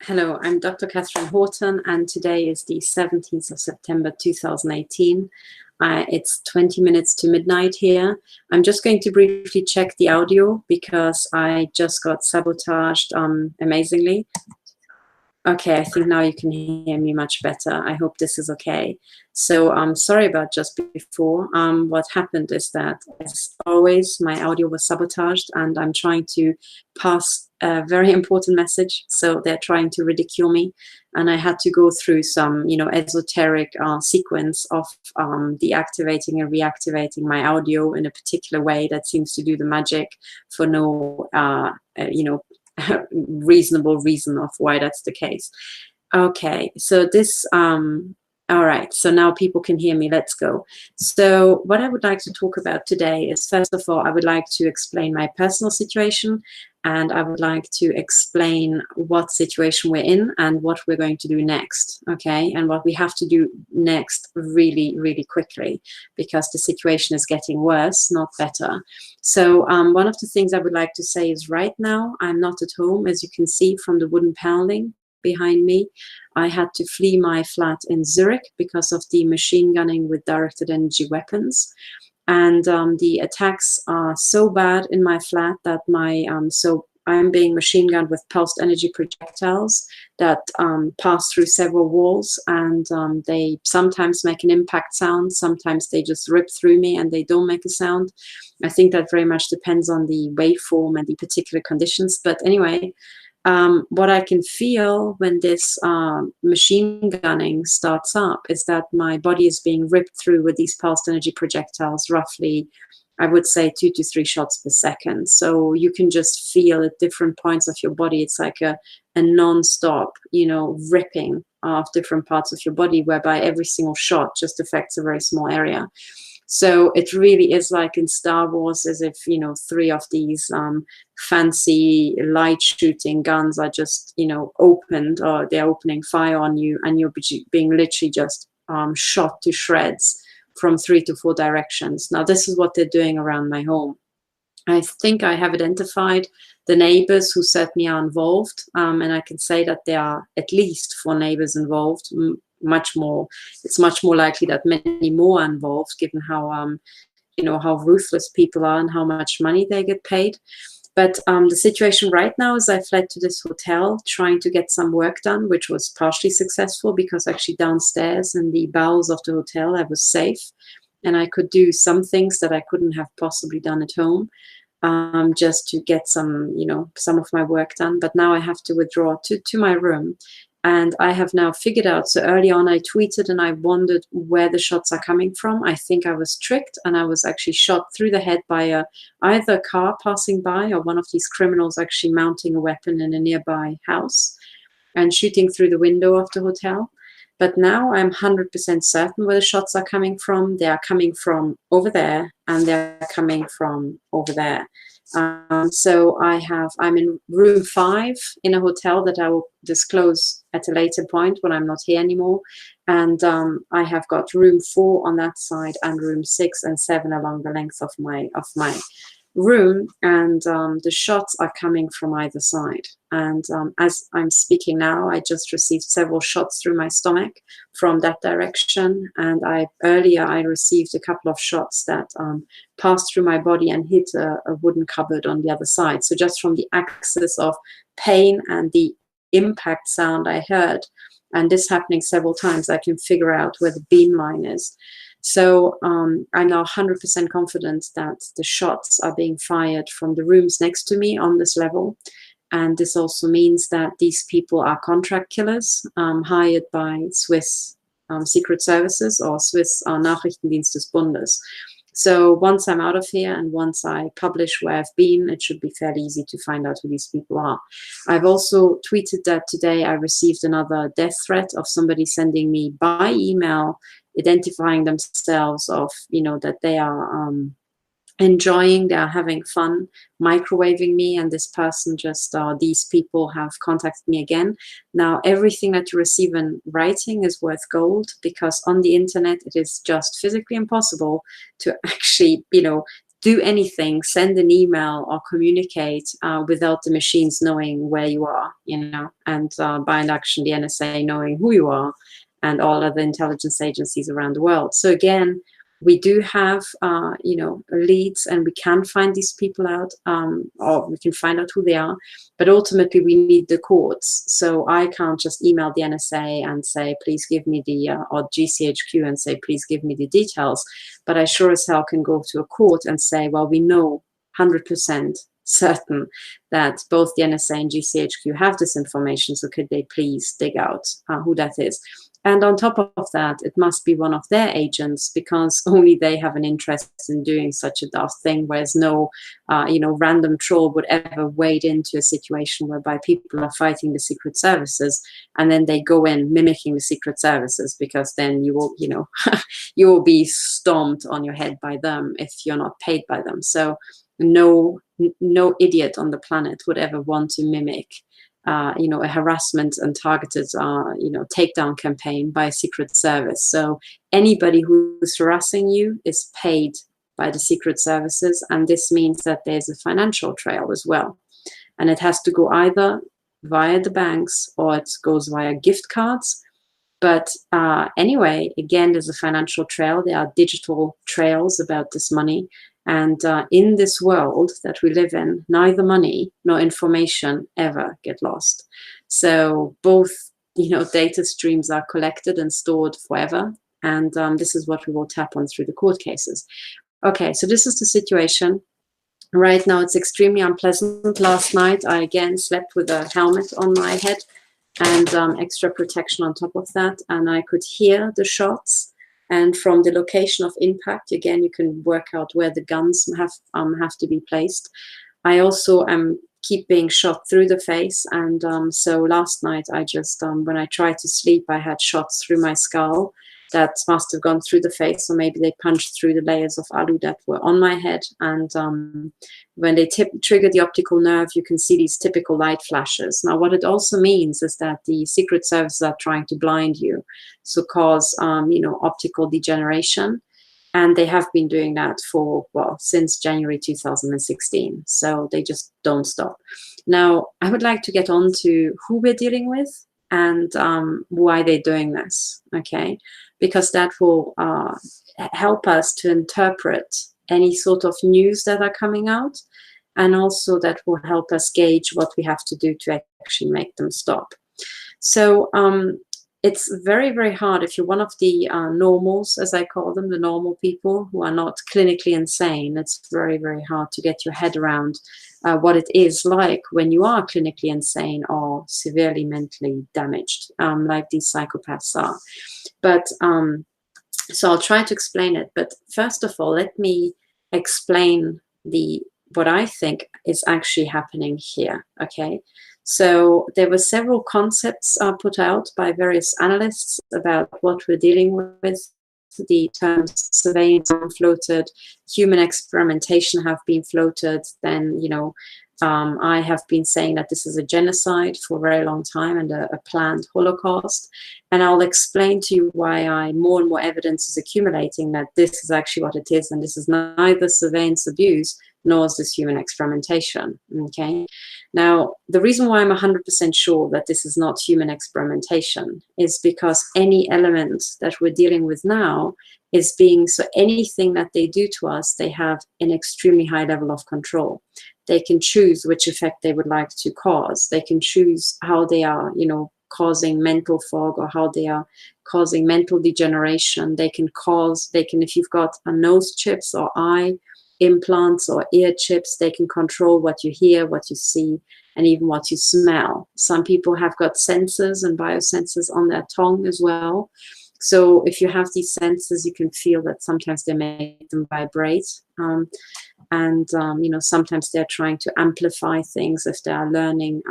Hello, I'm Dr. Catherine Horton, and today is the 17th of September 2018. It's 20 minutes to midnight here. I'm just going to briefly check the audio because I just got sabotaged amazingly. Okay, I think now you can hear me much better. I hope this is okay. So I'm sorry about just before. What happened is that, as always, my audio was sabotaged, and I'm trying to pass a very important message. So they're trying to ridicule me, and I had to go through some, esoteric sequence of deactivating and reactivating my audio in a particular way that seems to do the magic for no, reasonable reason of why that's the case. Okay, so this, all right, so now people can hear me. Let's go. So what I would like to talk about today is, first of all, I would like to explain my personal situation, and I would like to explain what situation we're in and what we're going to do next, okay? And what we have to do next really, really quickly, because the situation is getting worse, not better. So one of the things I would like to say is right now, I'm not at home, as you can see from the wooden paneling behind me. I had to flee my flat in Zurich because of the machine gunning with directed energy weapons. And the attacks are so bad in my flat that so I'm being machine gunned with pulsed energy projectiles that pass through several walls, and they sometimes make an impact sound, sometimes they just rip through me and they don't make a sound. I think that very much depends on the waveform and the particular conditions. But anyway, what I can feel when this machine gunning starts up is that my body is being ripped through with these pulsed energy projectiles, roughly, I would say 2 to 3 shots per second. So you can just feel at different points of your body. It's like a non-stop, ripping of different parts of your body, whereby every single shot just affects a very small area. So it really is like in Star Wars, as if, 3 of these fancy light shooting guns are just, opened, or they're opening fire on you, and you're being literally just shot to shreds from 3 to 4 directions. Now, this is what they're doing around my home. I think I have identified the neighbors who certainly are involved, and I can say that there are at least 4 neighbors involved. Much more, it's much more likely that many more are involved, given how how ruthless people are and how much money they get paid. But the situation right now is I fled to this hotel trying to get some work done, which was partially successful because actually downstairs in the bowels of the hotel I was safe, and I could do some things that I couldn't have possibly done at home, just to get some some of my work done. But now I have to withdraw to my room. And I have now figured out, so early on I tweeted and I wondered where the shots are coming from. I think I was tricked, and I was actually shot through the head by either a car passing by or one of these criminals actually mounting a weapon in a nearby house and shooting through the window of the hotel. But now I'm 100% certain where the shots are coming from. They are coming from over there, and they're coming from over there. So I'm in room 5 in a hotel that I will disclose at a later point when I'm not here anymore. And I have got room 4 on that side and room 6 and 7 along the length of my room, and the shots are coming from either side. And as I'm speaking now, I just received several shots through my stomach from that direction, and earlier I received a couple of shots that passed through my body and hit a wooden cupboard on the other side. So just from the axis of pain and the impact sound I heard, and this happening several times, I can figure out where the beam line is. So I'm now 100% confident that the shots are being fired from the rooms next to me on this level. And this also means that these people are contract killers hired by Swiss Secret Services or Swiss Nachrichtendienst des Bundes. So once I'm out of here and once I publish where I've been, it should be fairly easy to find out who these people are. I've also tweeted that today I received another death threat of somebody sending me by email, identifying themselves of, that they are enjoying, they are having fun microwaving me, and this person these people have contacted me again. Now, everything that you receive in writing is worth gold, because on the internet it is just physically impossible to actually do anything, send an email or communicate without the machines knowing where you are, you know, and by induction, the NSA knowing who you are and all other intelligence agencies around the world. So again, we do have, you know, leads, and we can find these people out, or we can find out who they are. But ultimately, we need the courts. So I can't just email the NSA and say, please give me the, or GCHQ and say, please give me the details. But I sure as hell can go to a court and say, well, we know 100% certain that both the NSA and GCHQ have this information. So could they please dig out who that is? And on top of that, it must be one of their agents, because only they have an interest in doing such a daft thing, whereas no, you know, random troll would ever wade into a situation whereby people are fighting the secret services and then they go in mimicking the secret services, because then you will, you know, you will be stomped on your head by them if you're not paid by them. So no idiot on the planet would ever want to mimic you know, a harassment and targeted, you know, takedown campaign by a secret service. So anybody who's harassing you is paid by the secret services, and this means that there's a financial trail as well. And it has to go either via the banks or it goes via gift cards. But anyway, again, there's a financial trail. There are digital trails about this money. And in this world that we live in, neither money nor information ever get lost. So both, you know, data streams are collected and stored forever. And this is what we will tap on through the court cases. Okay, so this is the situation. Right now, it's extremely unpleasant. Last night, I again slept with a helmet on my head and extra protection on top of that. And I could hear the shots. And from the location of impact, again, you can work out where the guns have to be placed. I also keep being shot through the face. And so last night, I just, when I tried to sleep, I had shots through my skull that must have gone through the face, or maybe they punched through the layers of alu that were on my head. And when they trigger the optical nerve, you can see these typical light flashes. Now, what it also means is that the secret services are trying to blind you, so cause, you know, optical degeneration. And they have been doing that for, well, since January 2016. So they just don't stop. Now, I would like to get on to who we're dealing with and why they're doing this, okay? Because that will help us to interpret any sort of news that are coming out, and also that will help us gauge what we have to do to actually make them stop. So it's very, very hard if you're one of the normals, as I call them, the normal people who are not clinically insane. It's very, very hard to get your head around what it is like when you are clinically insane or severely mentally damaged, like these psychopaths are. But so I'll try to explain it. But first of all, let me explain what I think is actually happening here, okay? So there were several concepts put out by various analysts about what we're dealing with. The terms surveillance floated, human experimentation have been floated. Then, you know, I have been saying that this is a genocide for a very long time and a planned Holocaust. And I'll explain to you why more and more evidence is accumulating that this is actually what it is. And this is neither surveillance abuse, nor is this human experimentation, okay? Now, the reason why I'm 100% sure that this is not human experimentation is because any element that we're dealing with now is being, so anything that they do to us, they have an extremely high level of control. They can choose which effect they would like to cause. They can choose how they are, you know, causing mental fog or how they are causing mental degeneration. They can, if you've got a nose chips or eye implants or ear chips, they can control what you hear, what you see, and even what you smell. Some people have got sensors and biosensors on their tongue as well. So if you have these sensors, you can feel that sometimes they make them vibrate. You know, sometimes they're trying to amplify things if they are learning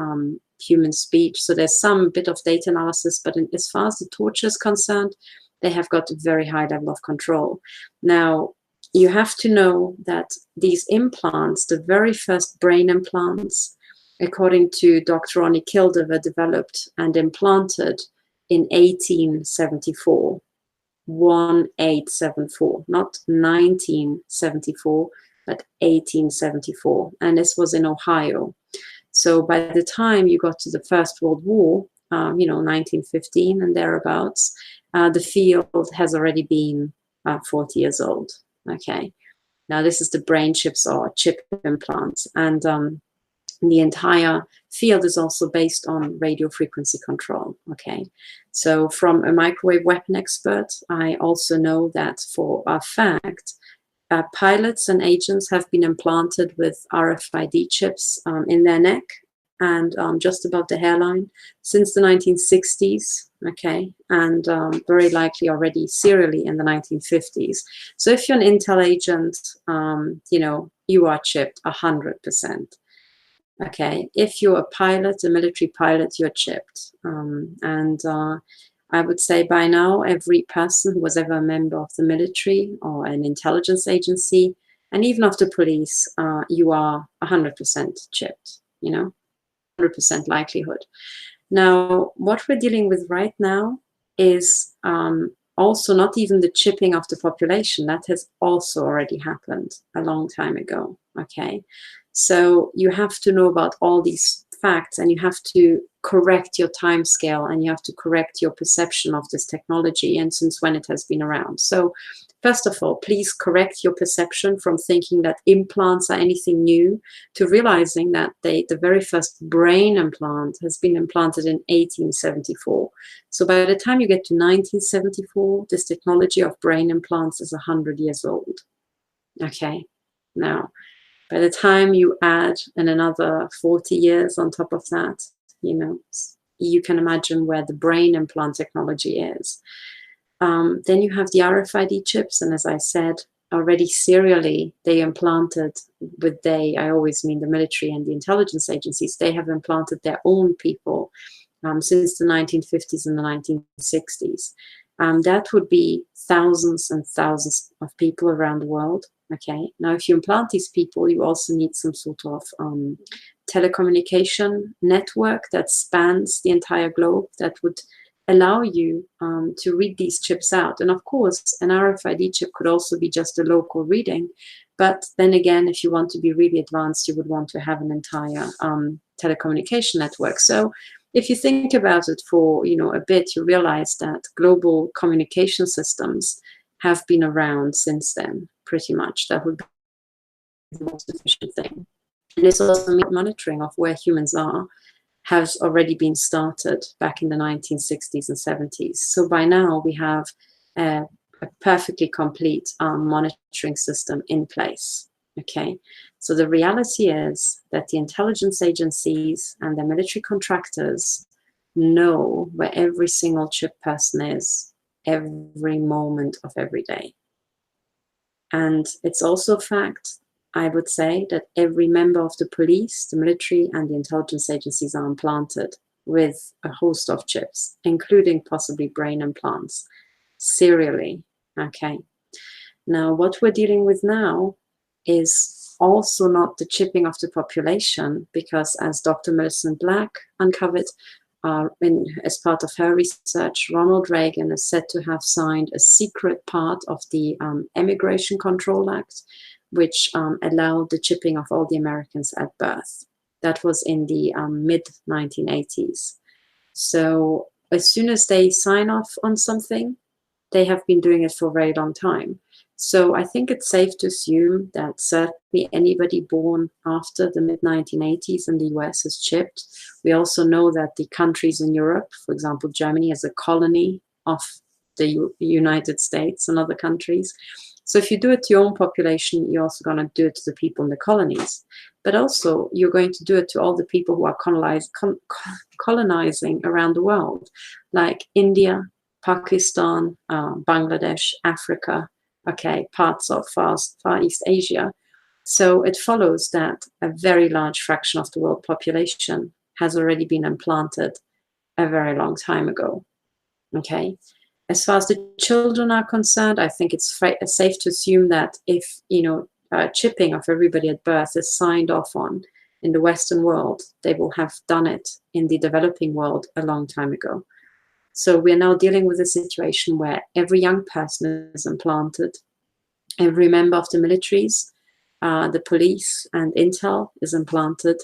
human speech. So there's some bit of data analysis, but as far as the torture is concerned, they have got a very high level of control. Now, you have to know that these implants, the very first brain implants, according to Dr. Ronnie Kilder, were developed and implanted in 1874, 1874, not 1974, but 1874, and this was in Ohio. So by the time you got to the First World War, 1915 and thereabouts, the field has already been 40 years old. Okay, now this is the brain chips or chip implants, and the entire field is also based on radio frequency control. Okay, so from a microwave weapon expert, I also know that for a fact, pilots and agents have been implanted with RFID chips in their neck and just above the hairline since the 1960s, okay, and very likely already serially in the 1950s. So if you're an intel agent, you are chipped 100%. Okay, if you're a pilot, a military pilot, you're chipped. I would say by now, every person who was ever a member of the military or an intelligence agency, and even of the police, you are 100% chipped, 100% likelihood. Now, what we're dealing with right now is also not even the chipping of the population. That has also already happened a long time ago, okay? So you have to know about all these facts, and you have to correct your time scale, and you have to correct your perception of this technology and since when it has been around. So first of all, please correct your perception from thinking that implants are anything new to realizing that the very first brain implant has been implanted in 1874. So by the time you get to 1974, this technology of brain implants is 100 years old. Okay, now, by the time you add in another 40 years on top of that, you can imagine where the brain implant technology is. Then you have the RFID chips, and as I said, already serially, they implanted I always mean the military and the intelligence agencies, they have implanted their own people since the 1950s and the 1960s. That would be thousands and thousands of people around the world. Okay, now if you implant these people, you also need some sort of telecommunication network that spans the entire globe that would allow you to read these chips out. And of course, an RFID chip could also be just a local reading. But then again, if you want to be really advanced, you would want to have an entire telecommunication network. So if you think about it for a bit, you realize that global communication systems have been around since then, pretty much. That would be the most efficient thing. And it's also monitoring of where humans are has already been started back in the 1960s and 70s. So by now we have a perfectly complete monitoring system in place. Okay, so the reality is that the intelligence agencies and the military contractors know where every single chip person is every moment of every day. And it's also a fact, I would say, that every member of the police, the military, and the intelligence agencies are implanted with a host of chips, including possibly brain implants, serially. Okay. Now, what we're dealing with now is also not the chipping of the population, because as Dr. Millicent Black uncovered as part of her research, Ronald Reagan is said to have signed a secret part of the Immigration Control Act, which allowed the chipping of all the Americans at birth. That was in the mid-1980s. So as soon as they sign off on something, they have been doing it for a very long time. So I think it's safe to assume that certainly anybody born after the mid-1980s in the US is chipped. We also know that the countries in Europe, for example, Germany is a colony of the United States and other countries. So if you do it to your own population, you're also going to do it to the people in the colonies. But also, you're going to do it to all the people who are colonizing around the world, like India, Pakistan, Bangladesh, Africa, okay, parts of Far East Asia. So it follows that a very large fraction of the world population has already been implanted a very long time ago, okay? As far as the children are concerned, I think it's safe to assume that if, chipping of everybody at birth is signed off on in the Western world, they will have done it in the developing world a long time ago. So we're now dealing with a situation where every young person is implanted, every member of the militaries, the police and intel is implanted,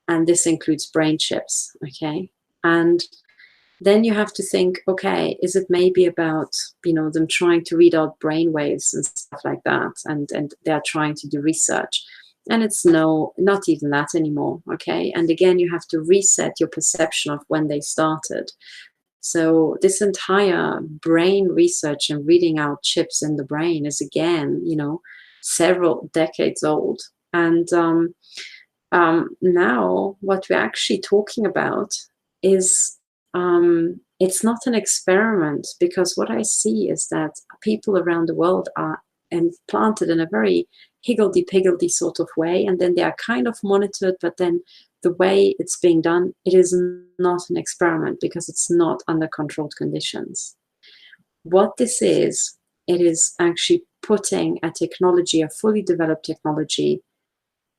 and this includes brain chips, okay? And then you have to think, okay, is it maybe about, them trying to read out brain waves and stuff like that, and they're trying to do research? And it's not even that anymore, okay? And again, you have to reset your perception of when they started. So this entire brain research and reading out chips in the brain is, again, several decades old. And now what we're actually talking about is, it's not an experiment, because what I see is that people around the world are implanted in a very higgledy-piggledy sort of way, and then they are kind of monitored, but then the way it's being done, it is not an experiment, because it's not under controlled conditions. What this is, it is actually putting a technology, a fully developed technology,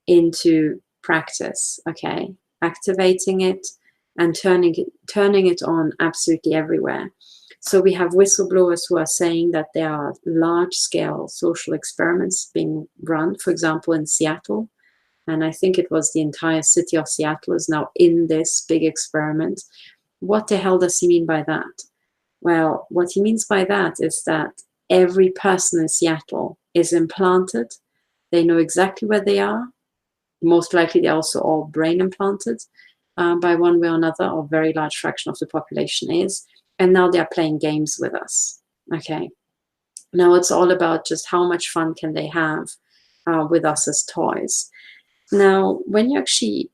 into practice, okay? Activating it and turning it on absolutely everywhere. So we have whistleblowers who are saying that there are large-scale social experiments being run, for example, in Seattle. And I think it was the entire city of Seattle is now in this big experiment. What the hell does he mean by that? Well, what he means by that is that every person in Seattle is implanted. They know exactly where they are. Most likely they're also all brain implanted by one way or another, or a very large fraction of the population is. And now they're playing games with us, okay? Now it's all about just how much fun can they have with us as toys. Now, when you actually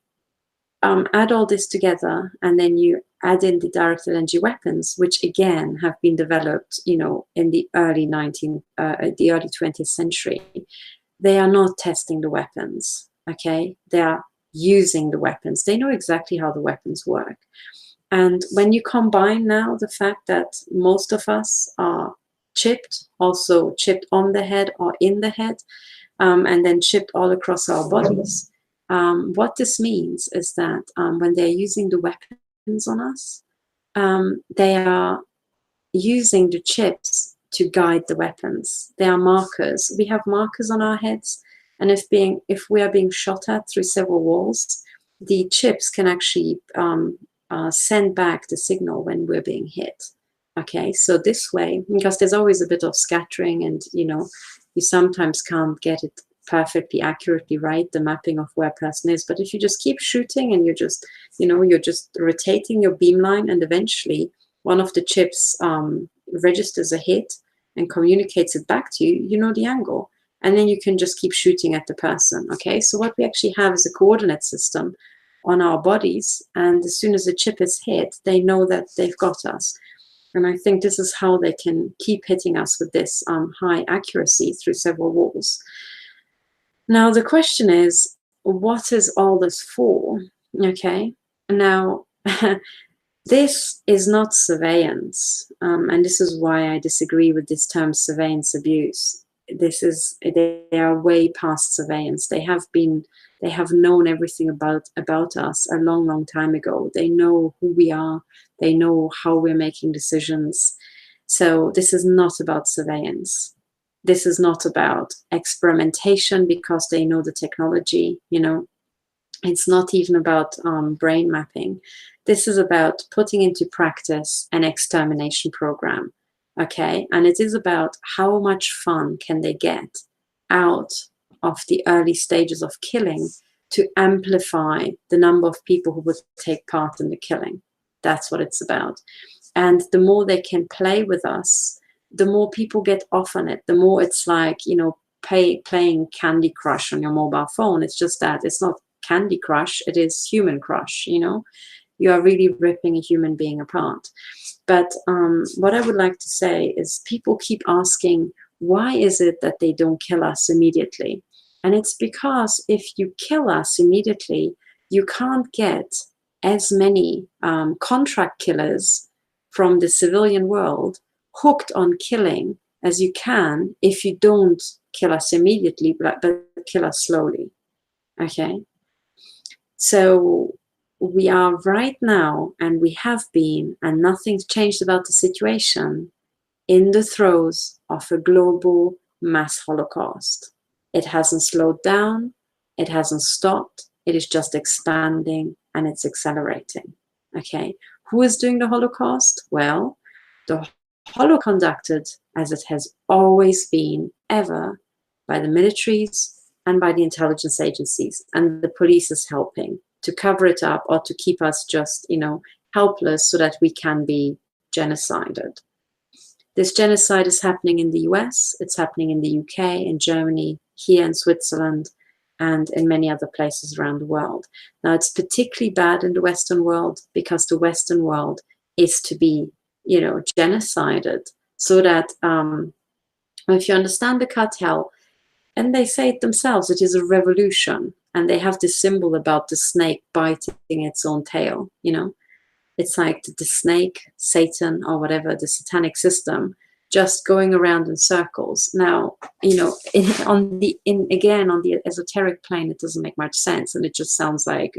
add all this together, and then you add in the directed energy weapons, which again have been developed, in the early 20th century, they are not testing the weapons, okay? They are using the weapons. They know exactly how the weapons work. And when you combine now the fact that most of us are chipped, also chipped on the head or in the head, and then chipped all across our bodies, what this means is that when they're using the weapons on us, they are using the chips to guide the weapons. They are markers. We have markers on our heads, and if we are being shot at through several walls, the chips can actually send back the signal when we're being hit. Okay, so this way, because there's always a bit of scattering, and you sometimes can't get it perfectly accurately right, the mapping of where a person is. But if you just keep shooting and you're just rotating your beamline, and eventually one of the chips registers a hit and communicates it back to you, you know the angle. And then you can just keep shooting at the person, okay? So what we actually have is a coordinate system on our bodies, and as soon as the chip is hit, they know that they've got us. And I think this is how they can keep hitting us with this high accuracy through several walls. Now, the question is, what is all this for? Okay, now, this is not surveillance, and this is why I disagree with this term surveillance abuse. They are way past surveillance. They have known everything about us a long, long time ago. They know who we are. They know how we're making decisions. So this is not about surveillance. This is not about experimentation, because they know the technology, It's not even about brain mapping. This is about putting into practice an extermination program, okay? And it is about how much fun can they get out of the early stages of killing to amplify the number of people who would take part in the killing. That's what it's about. And the more they can play with us, the more people get off on it. The more it's like, playing Candy Crush on your mobile phone. It's just that it's not Candy Crush, it is Human Crush, You are really ripping a human being apart. But what I would like to say is, people keep asking, why is it that they don't kill us immediately? And it's because if you kill us immediately, you can't get as many contract killers from the civilian world hooked on killing as you can if you don't kill us immediately, but kill us slowly, okay? So we are right now, and we have been, and nothing's changed about the situation, in the throes of a global mass Holocaust. It hasn't slowed down. It hasn't stopped. It is just expanding and it's accelerating. Okay. Who is doing the Holocaust? Well, the Holocaust conducted, as it has always been, ever, by the militaries and by the intelligence agencies, and the police is helping to cover it up or to keep us just, helpless so that we can be genocided. This genocide is happening in the US, it's happening in the UK, in Germany, here in Switzerland, and in many other places around the world. Now, it's particularly bad in the Western world because the Western world is to be, genocided, so that if you understand the cartel, and they say it themselves, it is a revolution, and they have this symbol about the snake biting its own tail, It's like the snake, Satan, or whatever, the satanic system, just going around in circles. Now, on the esoteric plane, it doesn't make much sense, and it just sounds like,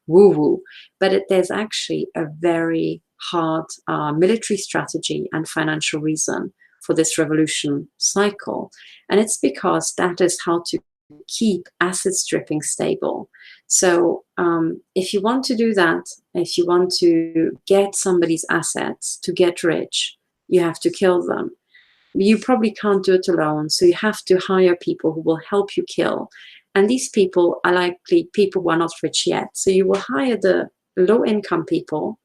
woo-woo. But there's actually a very hard military strategy and financial reason for this revolution cycle. And it's because that is how to keep asset stripping stable. So if you want to do that, if you want to get somebody's assets to get rich, you have to kill them. You probably can't do it alone, so you have to hire people who will help you kill. And these people are likely people who are not rich yet. So you will hire the low-income people,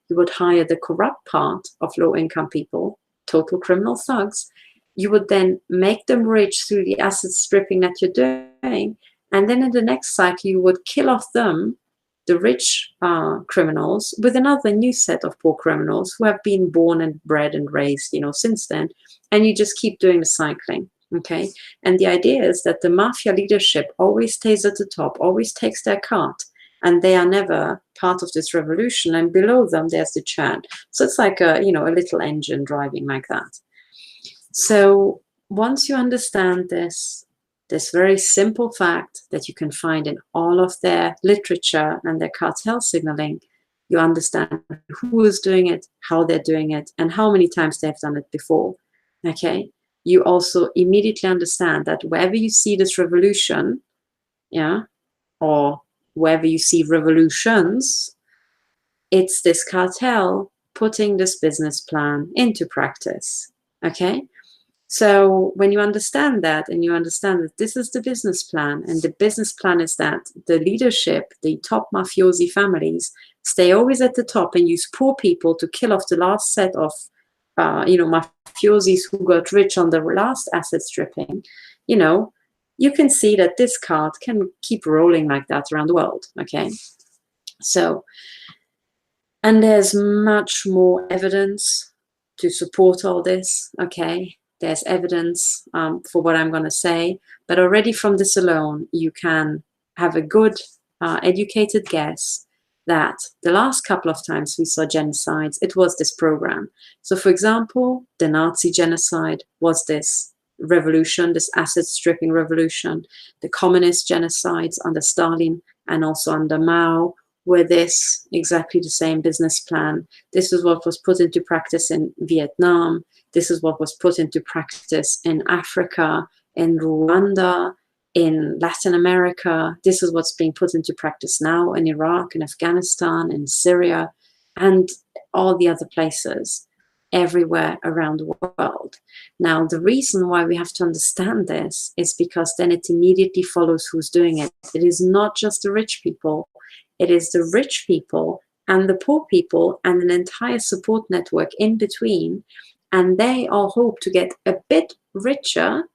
you would hire the corrupt part of low-income people, total criminal thugs. You would then make them rich through the asset stripping that you're doing. And then in the next cycle, you would kill off them, the rich criminals, with another new set of poor criminals who have been born and bred and raised, since then. And you just keep doing the cycling, okay? And the idea is that the mafia leadership always stays at the top, always takes their cut, and they are never part of this revolution. And below them, there's the churn. So it's like a little engine driving like that. So once you understand this very simple fact that you can find in all of their literature and their cartel signaling, you understand who is doing it, how they're doing it, and how many times they've done it before, okay? You also immediately understand that wherever you see this revolution, or wherever you see revolutions, it's this cartel putting this business plan into practice, okay? So when you understand that, and you understand that this is the business plan, and the business plan is that the leadership, the top mafiosi families, stay always at the top and use poor people to kill off the last set of, mafiosis who got rich on the last asset stripping, you can see that this card can keep rolling like that around the world, okay? So, and there's much more evidence to support all this, okay? There's evidence for what I'm going to say, but already from this alone, you can have a good, educated guess that the last couple of times we saw genocides, it was this program. So, for example, the Nazi genocide was this revolution, this asset stripping revolution. The communist genocides under Stalin and also under Mao were this exactly the same business plan. This is what was put into practice in Vietnam. This is what was put into practice in Africa, in Rwanda, in Latin America. This is what's being put into practice now in Iraq, in Afghanistan, in Syria, and all the other places everywhere around the world. Now, the reason why we have to understand this is because then it immediately follows who's doing it. It is not just the rich people. It is the rich people and the poor people and an entire support network in between. And they all hope to get a bit richer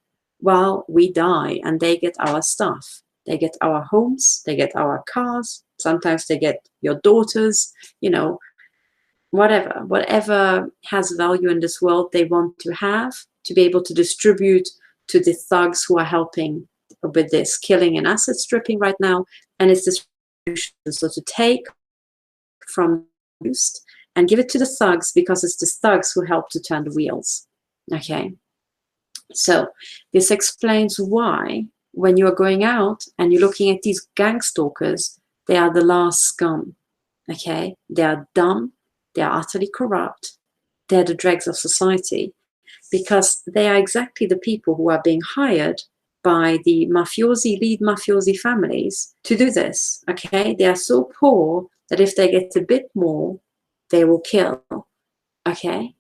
while we die, and they get our stuff. They get our homes, they get our cars, sometimes they get your daughters, whatever has value in this world they want to have to be able to distribute to the thugs who are helping with this killing and asset stripping right now. And it's distribution. So to take from used and give it to the thugs, because it's the thugs who help to turn the wheels. Okay. So this explains why when you are going out and you're looking at these gang stalkers, they are the last scum. Okay. They are dumb. They are utterly corrupt. They're the dregs of society, because they are exactly the people who are being hired by the lead mafiosi families to do this, okay? They are so poor that if they get a bit more, they will kill, okay?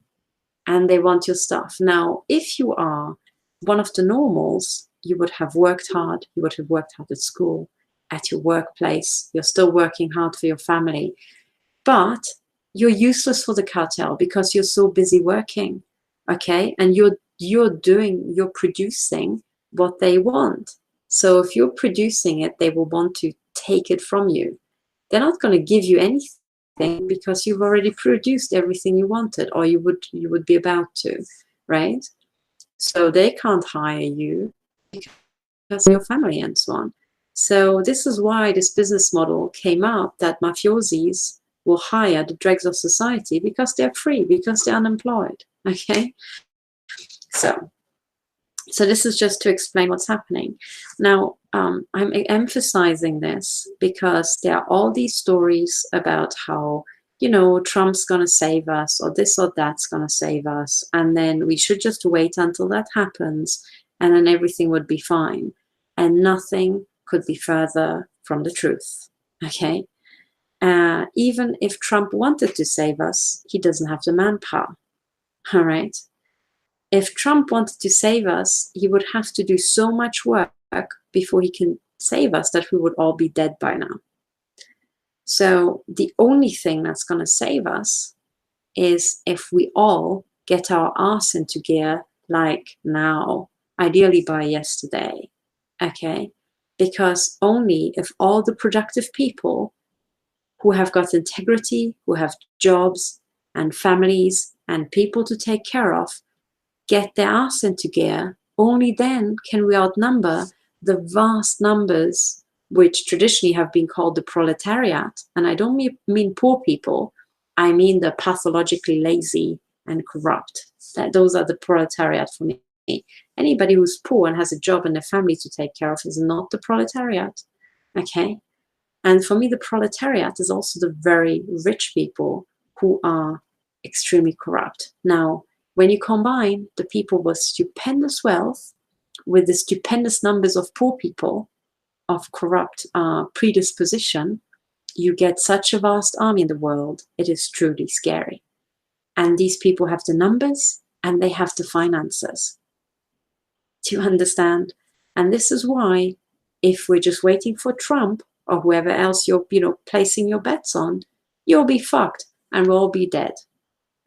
And they want your stuff. Now, if you are one of the normals, you would have worked hard, you would have worked hard at school, at your workplace, you're still working hard for your family, but you're useless for the cartel because you're so busy working, okay? And you're producing what they want. So if you're producing it, they will want to take it from you. They're not going to give you anything because you've already produced everything you wanted, or you would be about to, right? So they can't hire you because of your family and so on. So this is why this business model came up, that mafiosis will hire the dregs of society because they're free, because they're unemployed, okay? So this is just to explain what's happening. Now, I'm emphasizing this because there are all these stories about how, you know, Trump's going to save us, or this or that's going to save us. And then we should just wait until that happens, and then everything would be fine. And nothing could be further from the truth, okay? Even if Trump wanted to save us, he doesn't have the manpower, all right? If Trump wanted to save us, he would have to do so much work before he can save us that we would all be dead by now. So the only thing that's going to save us is if we all get our arse into gear, like now, ideally by yesterday, okay? Because only if all the productive people who have got integrity, who have jobs and families and people to take care of, get their ass into gear, only then can we outnumber the vast numbers which traditionally have been called the proletariat. And I don't mean poor people, I mean the pathologically lazy and corrupt. Those are the proletariat for me. Anybody who's poor and has a job and a family to take care of is not the proletariat, okay? And for me, the proletariat is also the very rich people who are extremely corrupt. Now, when you combine the people with stupendous wealth with the stupendous numbers of poor people of corrupt predisposition, you get such a vast army in the world. It is truly scary. And these people have the numbers and they have the finances. Do you understand? And this is why, if we're just waiting for Trump or whoever else you're placing your bets on, you'll be fucked and we'll all be dead.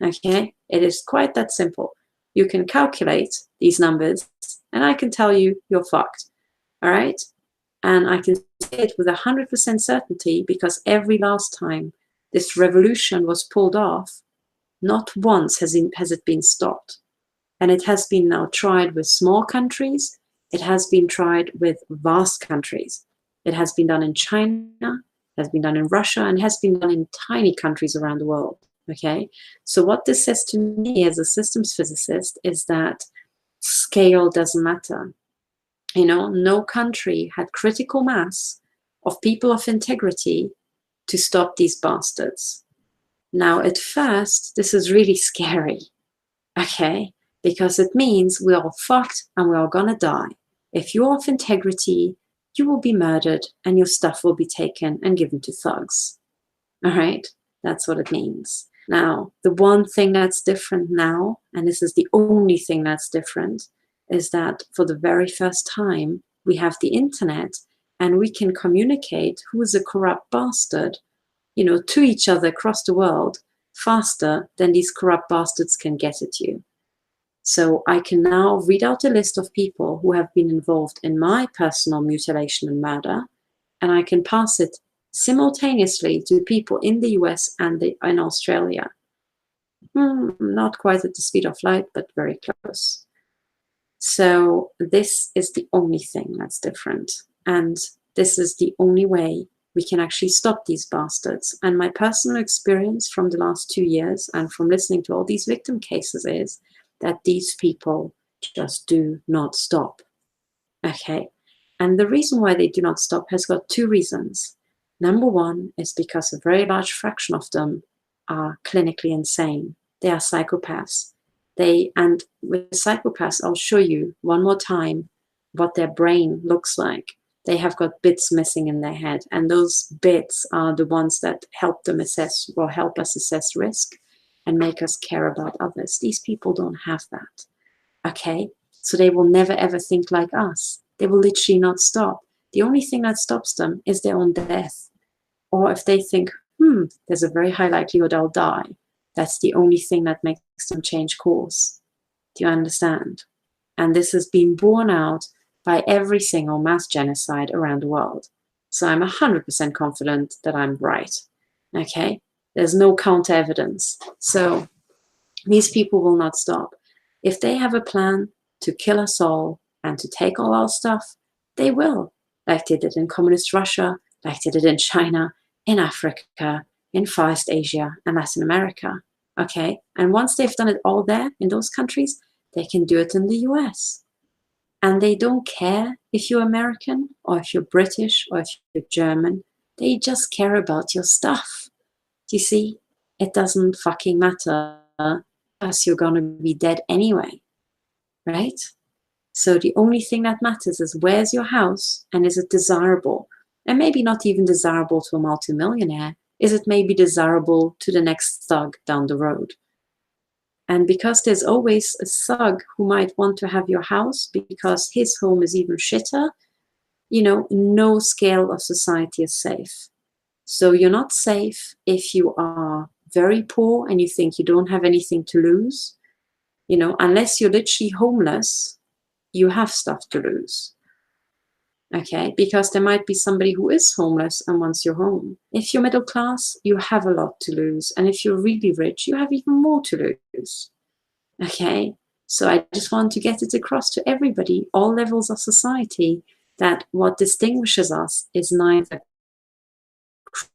Okay, it is quite that simple. You can calculate these numbers and I can tell you you're fucked. All right, and I can say it with 100% certainty because every last time this revolution was pulled off, not once has it been stopped. And it has been now tried with small countries, it has been tried with vast countries. It has been done in China, it has been done in Russia, and it has been done in tiny countries around the world. Okay, so what this says to me as a systems physicist is that scale doesn't matter. You know, no country had critical mass of people of integrity to stop these bastards. Now, at first, this is really scary, okay, because it means we're all fucked and we're all gonna die. If you're of integrity, you will be murdered and your stuff will be taken and given to thugs. All right, that's what it means. Now, the one thing that's different now, and this is the only thing that's different, is that for the very first time, we have the internet and we can communicate who is a corrupt bastard, you know, to each other across the world faster than these corrupt bastards can get at you. So I can now read out a list of people who have been involved in my personal mutilation and murder, and I can pass it simultaneously to people in the US and in Australia. Not quite at the speed of light, but very close. So this is the only thing that's different. And this is the only way we can actually stop these bastards. And my personal experience from the last 2 years and from listening to all these victim cases is that these people just do not stop. Okay. And the reason why they do not stop has got two reasons. Number one is because a very large fraction of them are clinically insane. They are psychopaths. And with psychopaths, I'll show you one more time what their brain looks like. They have got bits missing in their head, and those bits are the ones that help them assess or help us assess risk and make us care about others. These people don't have that. Okay, so they will never ever think like us. They will literally not stop. The only thing that stops them is their own death. Or if they think, there's a very high likelihood I'll die, that's the only thing that makes them change course. Do you understand? And this has been borne out by every single mass genocide around the world. So I'm 100% confident that I'm right. Okay? There's no counter evidence. So these people will not stop. If they have a plan to kill us all and to take all our stuff, they will, like they did in communist Russia, like they did in China, in Africa, in Far East Asia, and Latin America. Okay? And once they've done it all there in those countries, they can do it in the US. And they don't care if you're American or if you're British or if you're German. They just care about your stuff. Do you see? It doesn't fucking matter because you're going to be dead anyway, right? So the only thing that matters is where's your house and is it desirable? And maybe not even desirable to a multimillionaire. Is it maybe desirable to the next thug down the road? And because there's always a thug who might want to have your house because his home is even shitter, no scale of society is safe. So you're not safe if you are very poor and you think you don't have anything to lose. Unless you're literally homeless, you have stuff to lose. Okay, because there might be somebody who is homeless and wants your home. If you're middle class, you have a lot to lose. And if you're really rich, you have even more to lose. Okay, so I just want to get it across to everybody, all levels of society, that what distinguishes us is neither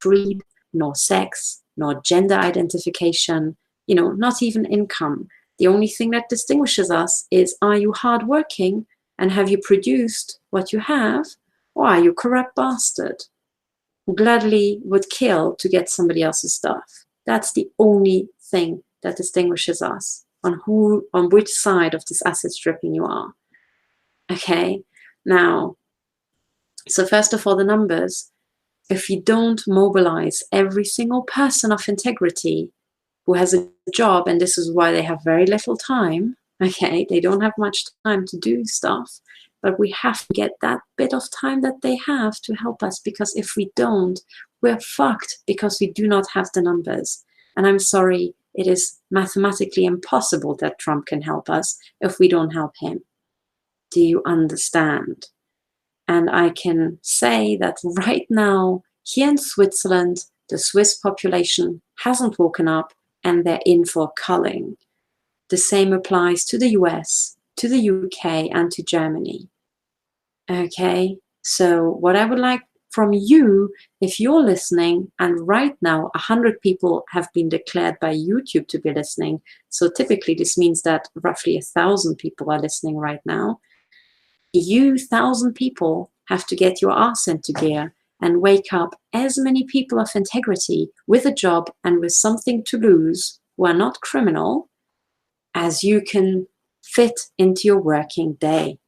creed, nor sex, nor gender identification, not even income. The only thing that distinguishes us is, are you hardworking and have you produced what you have, or are you a corrupt bastard who gladly would kill to get somebody else's stuff? That's the only thing that distinguishes us on which side of this asset stripping you are. Okay, now, so first of all, the numbers. If you don't mobilize every single person of integrity who has a job, and this is why they have very little time, okay, they don't have much time to do stuff, but we have to get that bit of time that they have to help us, because if we don't, we're fucked because we do not have the numbers. And I'm sorry, it is mathematically impossible that Trump can help us if we don't help him. Do you understand? And I can say that right now, here in Switzerland, the Swiss population hasn't woken up and they're in for culling. The same applies to the US, to the UK, and to Germany. Okay, so what I would like from you, if you're listening, and right now 100 people have been declared by YouTube to be listening, so typically this means that roughly 1,000 people are listening right now. You 1,000 people have to get your arse into gear and wake up as many people of integrity with a job and with something to lose who are not criminal as you can fit into your working day.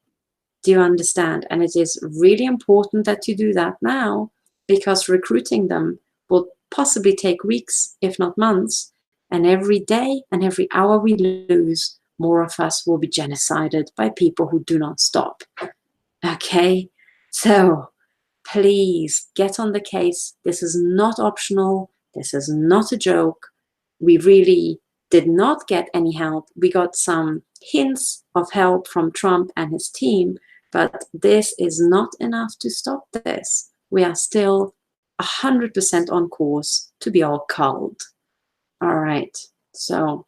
Do you understand? And it is really important that you do that now, because recruiting them will possibly take weeks, if not months. And every day and every hour we lose, more of us will be genocided by people who do not stop. Okay? So please get on the case. This is not optional. This is not a joke. We really did not get any help. We got some hints of help from Trump and his team, but this is not enough to stop this. We are still 100% on course to be all culled. All right. So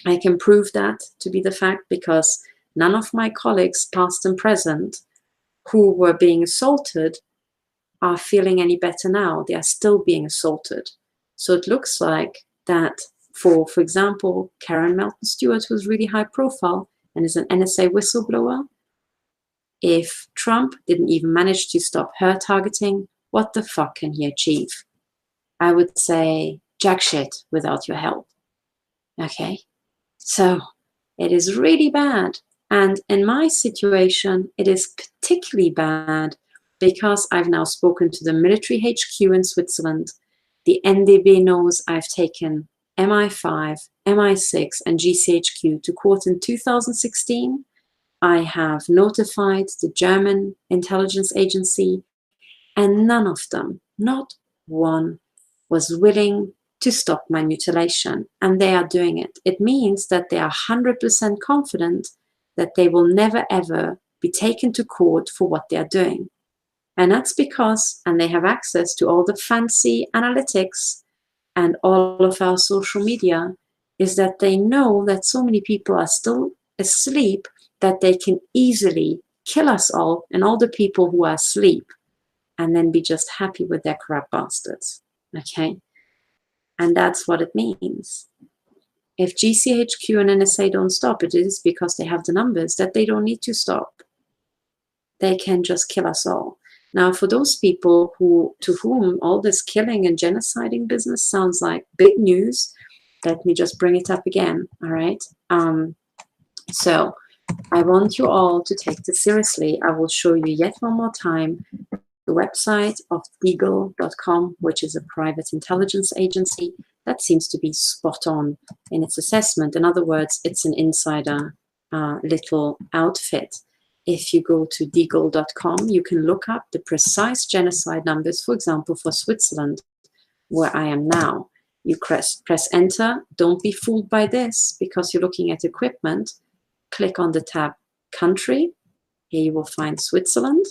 I can prove that to be the fact, because none of my colleagues, past and present, who were being assaulted are feeling any better now. They are still being assaulted. So it looks like that for example, Karen Melton Stewart, who's really high profile and is an NSA whistleblower, if Trump didn't even manage to stop her targeting, what the fuck can he achieve? I would say jack shit without your help. Okay? So it is really bad And in my situation, it is particularly bad because I've now spoken to the military HQ in Switzerland. The NDB knows I've taken MI5, MI6, and GCHQ to court in 2016. I have notified the German intelligence agency, and none of them, not one, was willing to stop my mutilation, and they are doing it. It means that they are 100% confident that they will never ever be taken to court for what they are doing. And that's because, and they have access to all the fancy analytics and all of our social media, is that they know that so many people are still asleep that they can easily kill us all and all the people who are asleep and then be just happy with their corrupt bastards. Okay? And that's what it means. If GCHQ and NSA don't stop, it is because they have the numbers that they don't need to stop. They can just kill us all. Now, for those people to whom all this killing and genociding business sounds like big news, let me just bring it up again, all right? So I want you all to take this seriously. I will show you yet one more time the website of Deagle.com, which is a private intelligence agency that seems to be spot on in its assessment. In other words, it's an insider little outfit. If you go to Deagle.com, you can look up the precise genocide numbers, for example, for Switzerland, where I am now. You press enter. Don't be fooled by this because you're looking at equipment. Click on the tab country. Here you will find Switzerland.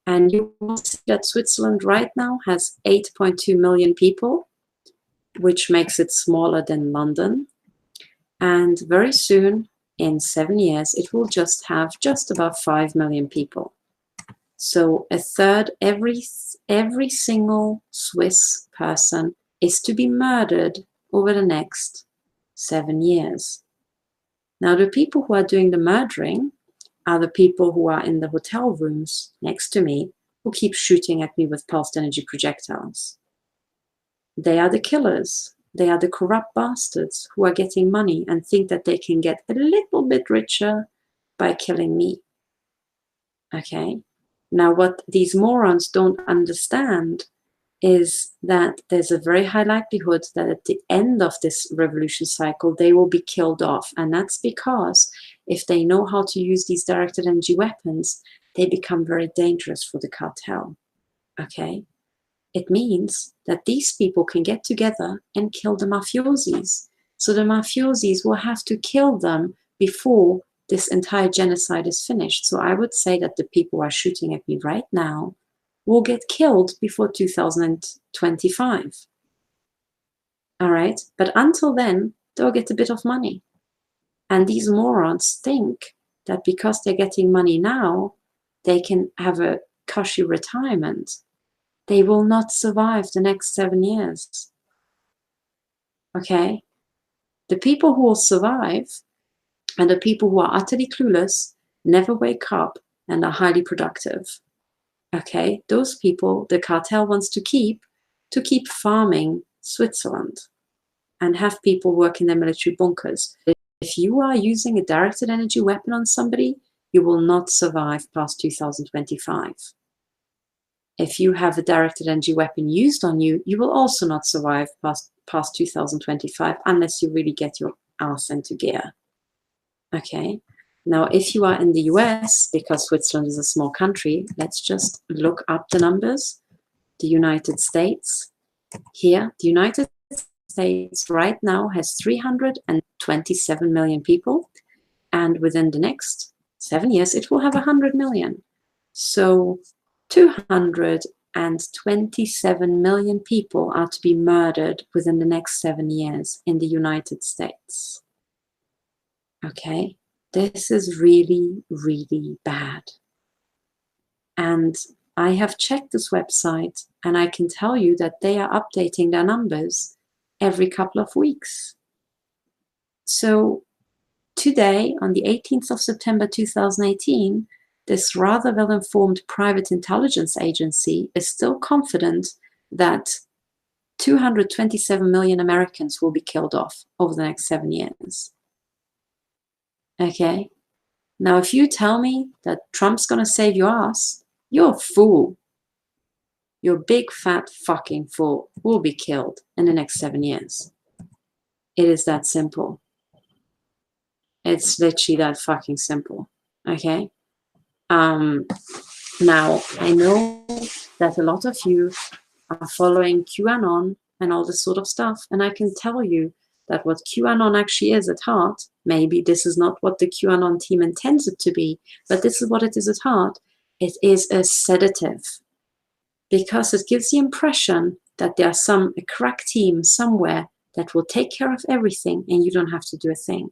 And you will see that Switzerland right now has 8.2 million people, which makes it smaller than London. And very soon, in 7 years, it will just have just about 5 million people. So a third, every single Swiss person is to be murdered over the next 7 years. Now, the people who are doing the murdering are the people who are in the hotel rooms next to me who keep shooting at me with pulsed energy projectiles. They are the killers. They are the corrupt bastards who are getting money and think that they can get a little bit richer by killing me. Okay? Now, what these morons don't understand is that there's a very high likelihood that at the end of this revolution cycle, they will be killed off. And that's because if they know how to use these directed energy weapons, they become very dangerous for the cartel. Okay? It means that these people can get together and kill the mafiosis. So the mafiosis will have to kill them before this entire genocide is finished. So I would say that the people who are shooting at me right now will get killed before 2025. All right? But until then, they'll get a bit of money. And these morons think that because they're getting money now, they can have a cushy retirement. They will not survive the next 7 years. Okay? The people who will survive and the people who are utterly clueless, never wake up, and are highly productive. Okay? Those people, the cartel wants to keep farming Switzerland and have people work in their military bunkers. If you are using a directed energy weapon on somebody, you will not survive past 2025. If you have a directed energy weapon used on you, you will also not survive past 2025 unless you really get your ass into gear. Okay? Now, if you are in the US, because Switzerland is a small country, let's just look up the numbers. The United States, here, the United States right now has 327 million people, and within the next 7 years, it will have 100 million. So 227 million people are to be murdered within the next 7 years in the United States. Okay, this is really, really bad. And I have checked this website, and I can tell you that they are updating their numbers every couple of weeks. So today, on the 18th of September 2018, this rather well-informed private intelligence agency is still confident that 227 million Americans will be killed off over the next 7 years. Okay? Now, if you tell me that Trump's gonna save your ass, you're a fool. Your big fat fucking fool will be killed in the next 7 years. It is that simple. It's literally that fucking simple. Okay? Now, I know that a lot of you are following QAnon and all this sort of stuff, and I can tell you that what QAnon actually is at heart, maybe this is not what the QAnon team intends it to be, but this is what it is at heart. It is a sedative, because it gives the impression that there's a crack team somewhere that will take care of everything and you don't have to do a thing.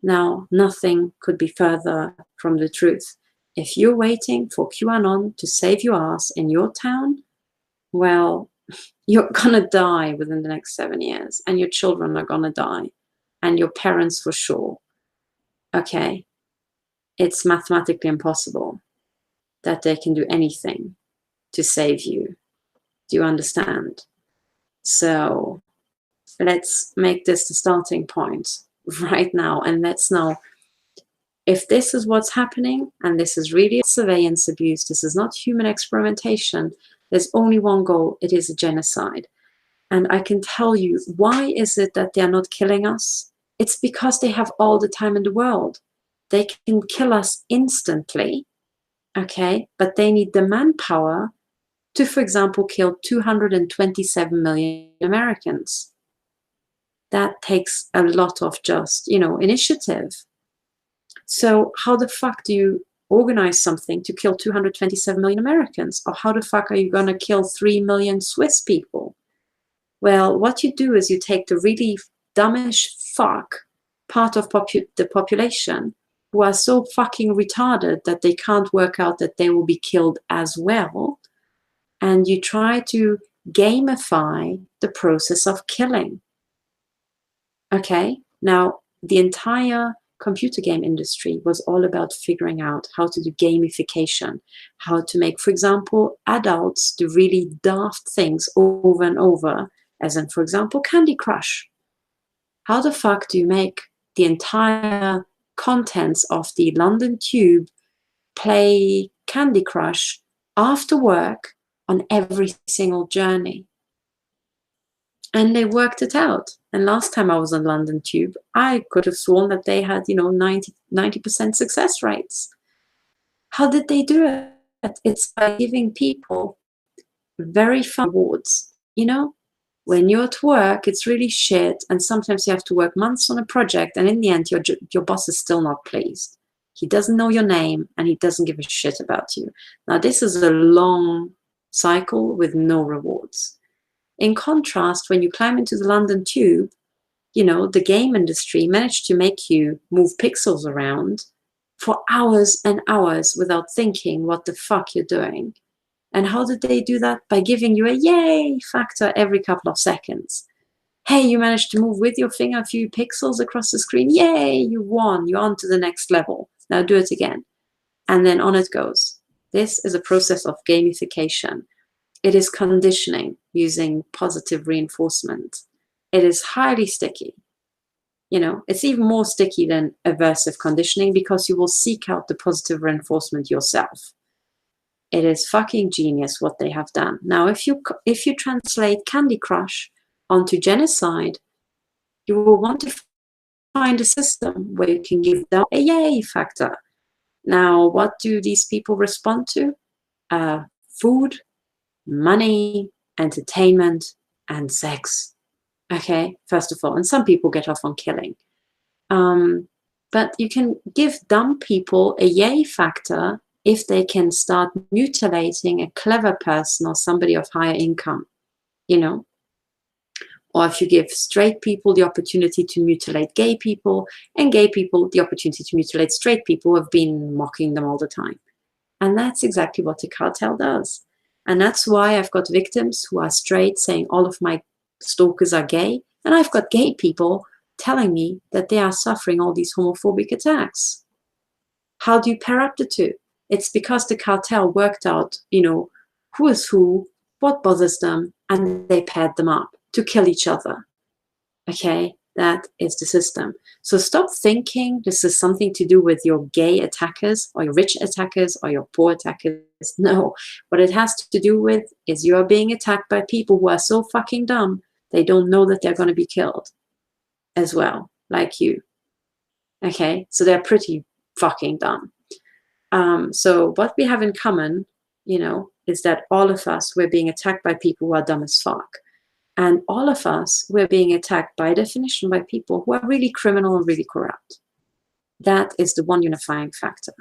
Now, nothing could be further from the truth. If you're waiting for QAnon to save your ass in your town, well, you're gonna die within the next 7 years, and your children are gonna die, and your parents for sure. Okay? It's mathematically impossible that they can do anything to save you. Do you understand? So let's make this the starting point right now, and let's know if this is what's happening, and this is really surveillance abuse, this is not human experimentation, there's only one goal, it is a genocide. And I can tell you, why is it that they're not killing us? It's because they have all the time in the world. They can kill us instantly, okay? But they need the manpower to, for example, kill 227 million Americans. That takes a lot of just, initiative. So how the fuck do you organize something to kill 227 million Americans? Or how the fuck are you going to kill 3 million Swiss people? Well, what you do is you take the really dumbish fuck part of the population who are so fucking retarded that they can't work out that they will be killed as well, and you try to gamify the process of killing. Okay? Now, the entire computer game industry was all about figuring out how to do gamification, how to make, for example, adults do really daft things over and over, as in, for example, Candy Crush. How the fuck do you make the entire contents of the London Tube play Candy Crush after work on every single journey? And they worked it out. And last time I was on London Tube, I could have sworn that they had, 90% success rates. How did they do it? It's by giving people very fun rewards. When you're at work, it's really shit. And sometimes you have to work months on a project. And in the end, your boss is still not pleased. He doesn't know your name and he doesn't give a shit about you. Now, this is a long cycle with no rewards. In contrast, when you climb into the London Tube, the game industry managed to make you move pixels around for hours and hours without thinking what the fuck you're doing. And how did they do that? By giving you a yay factor every couple of seconds. Hey, you managed to move with your finger a few pixels across the screen. Yay, you won. You're on to the next level. Now do it again. And then on it goes. This is a process of gamification. It is conditioning using positive reinforcement. It is highly sticky. It's even more sticky than aversive conditioning because you will seek out the positive reinforcement yourself. It is fucking genius what they have done. Now, if you translate Candy Crush onto genocide, you will want to find a system where you can give them a yay factor. Now, what do these people respond to? Food, money, entertainment, and sex. Okay, first of all, and some people get off on killing. But you can give dumb people a yay factor if they can start mutilating a clever person or somebody of higher income, Or if you give straight people the opportunity to mutilate gay people, and gay people the opportunity to mutilate straight people who have been mocking them all the time. And that's exactly what the cartel does. And that's why I've got victims who are straight saying all of my stalkers are gay. And I've got gay people telling me that they are suffering all these homophobic attacks. How do you pair up the two? It's because the cartel worked out, who is who, what bothers them, and they paired them up to kill each other. Okay? That is the system. So stop thinking this is something to do with your gay attackers or your rich attackers or your poor attackers. No, what it has to do with is you are being attacked by people who are so fucking dumb, they don't know that they're going to be killed as well, like you. Okay, so they're pretty fucking dumb. So what we have in common, you know, is that all of us, we're being attacked by people who are dumb as fuck. And all of us, we're being attacked by definition by people who are really criminal and really corrupt. That is the one unifying factor.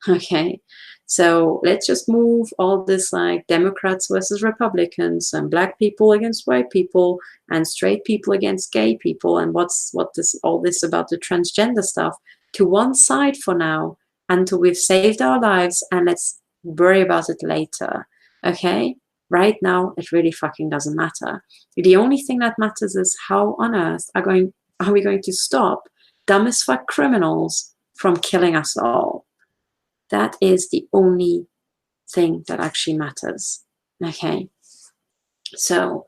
Okay, so let's just move all this like Democrats versus Republicans and black people against white people and straight people against gay people and all this about the transgender stuff to one side for now until we've saved our lives, and let's worry about it later. Okay, right now it really fucking doesn't matter. The only thing that matters is how on earth are we going to stop dumb as fuck criminals from killing us all. That is the only thing that actually matters. Okay, so,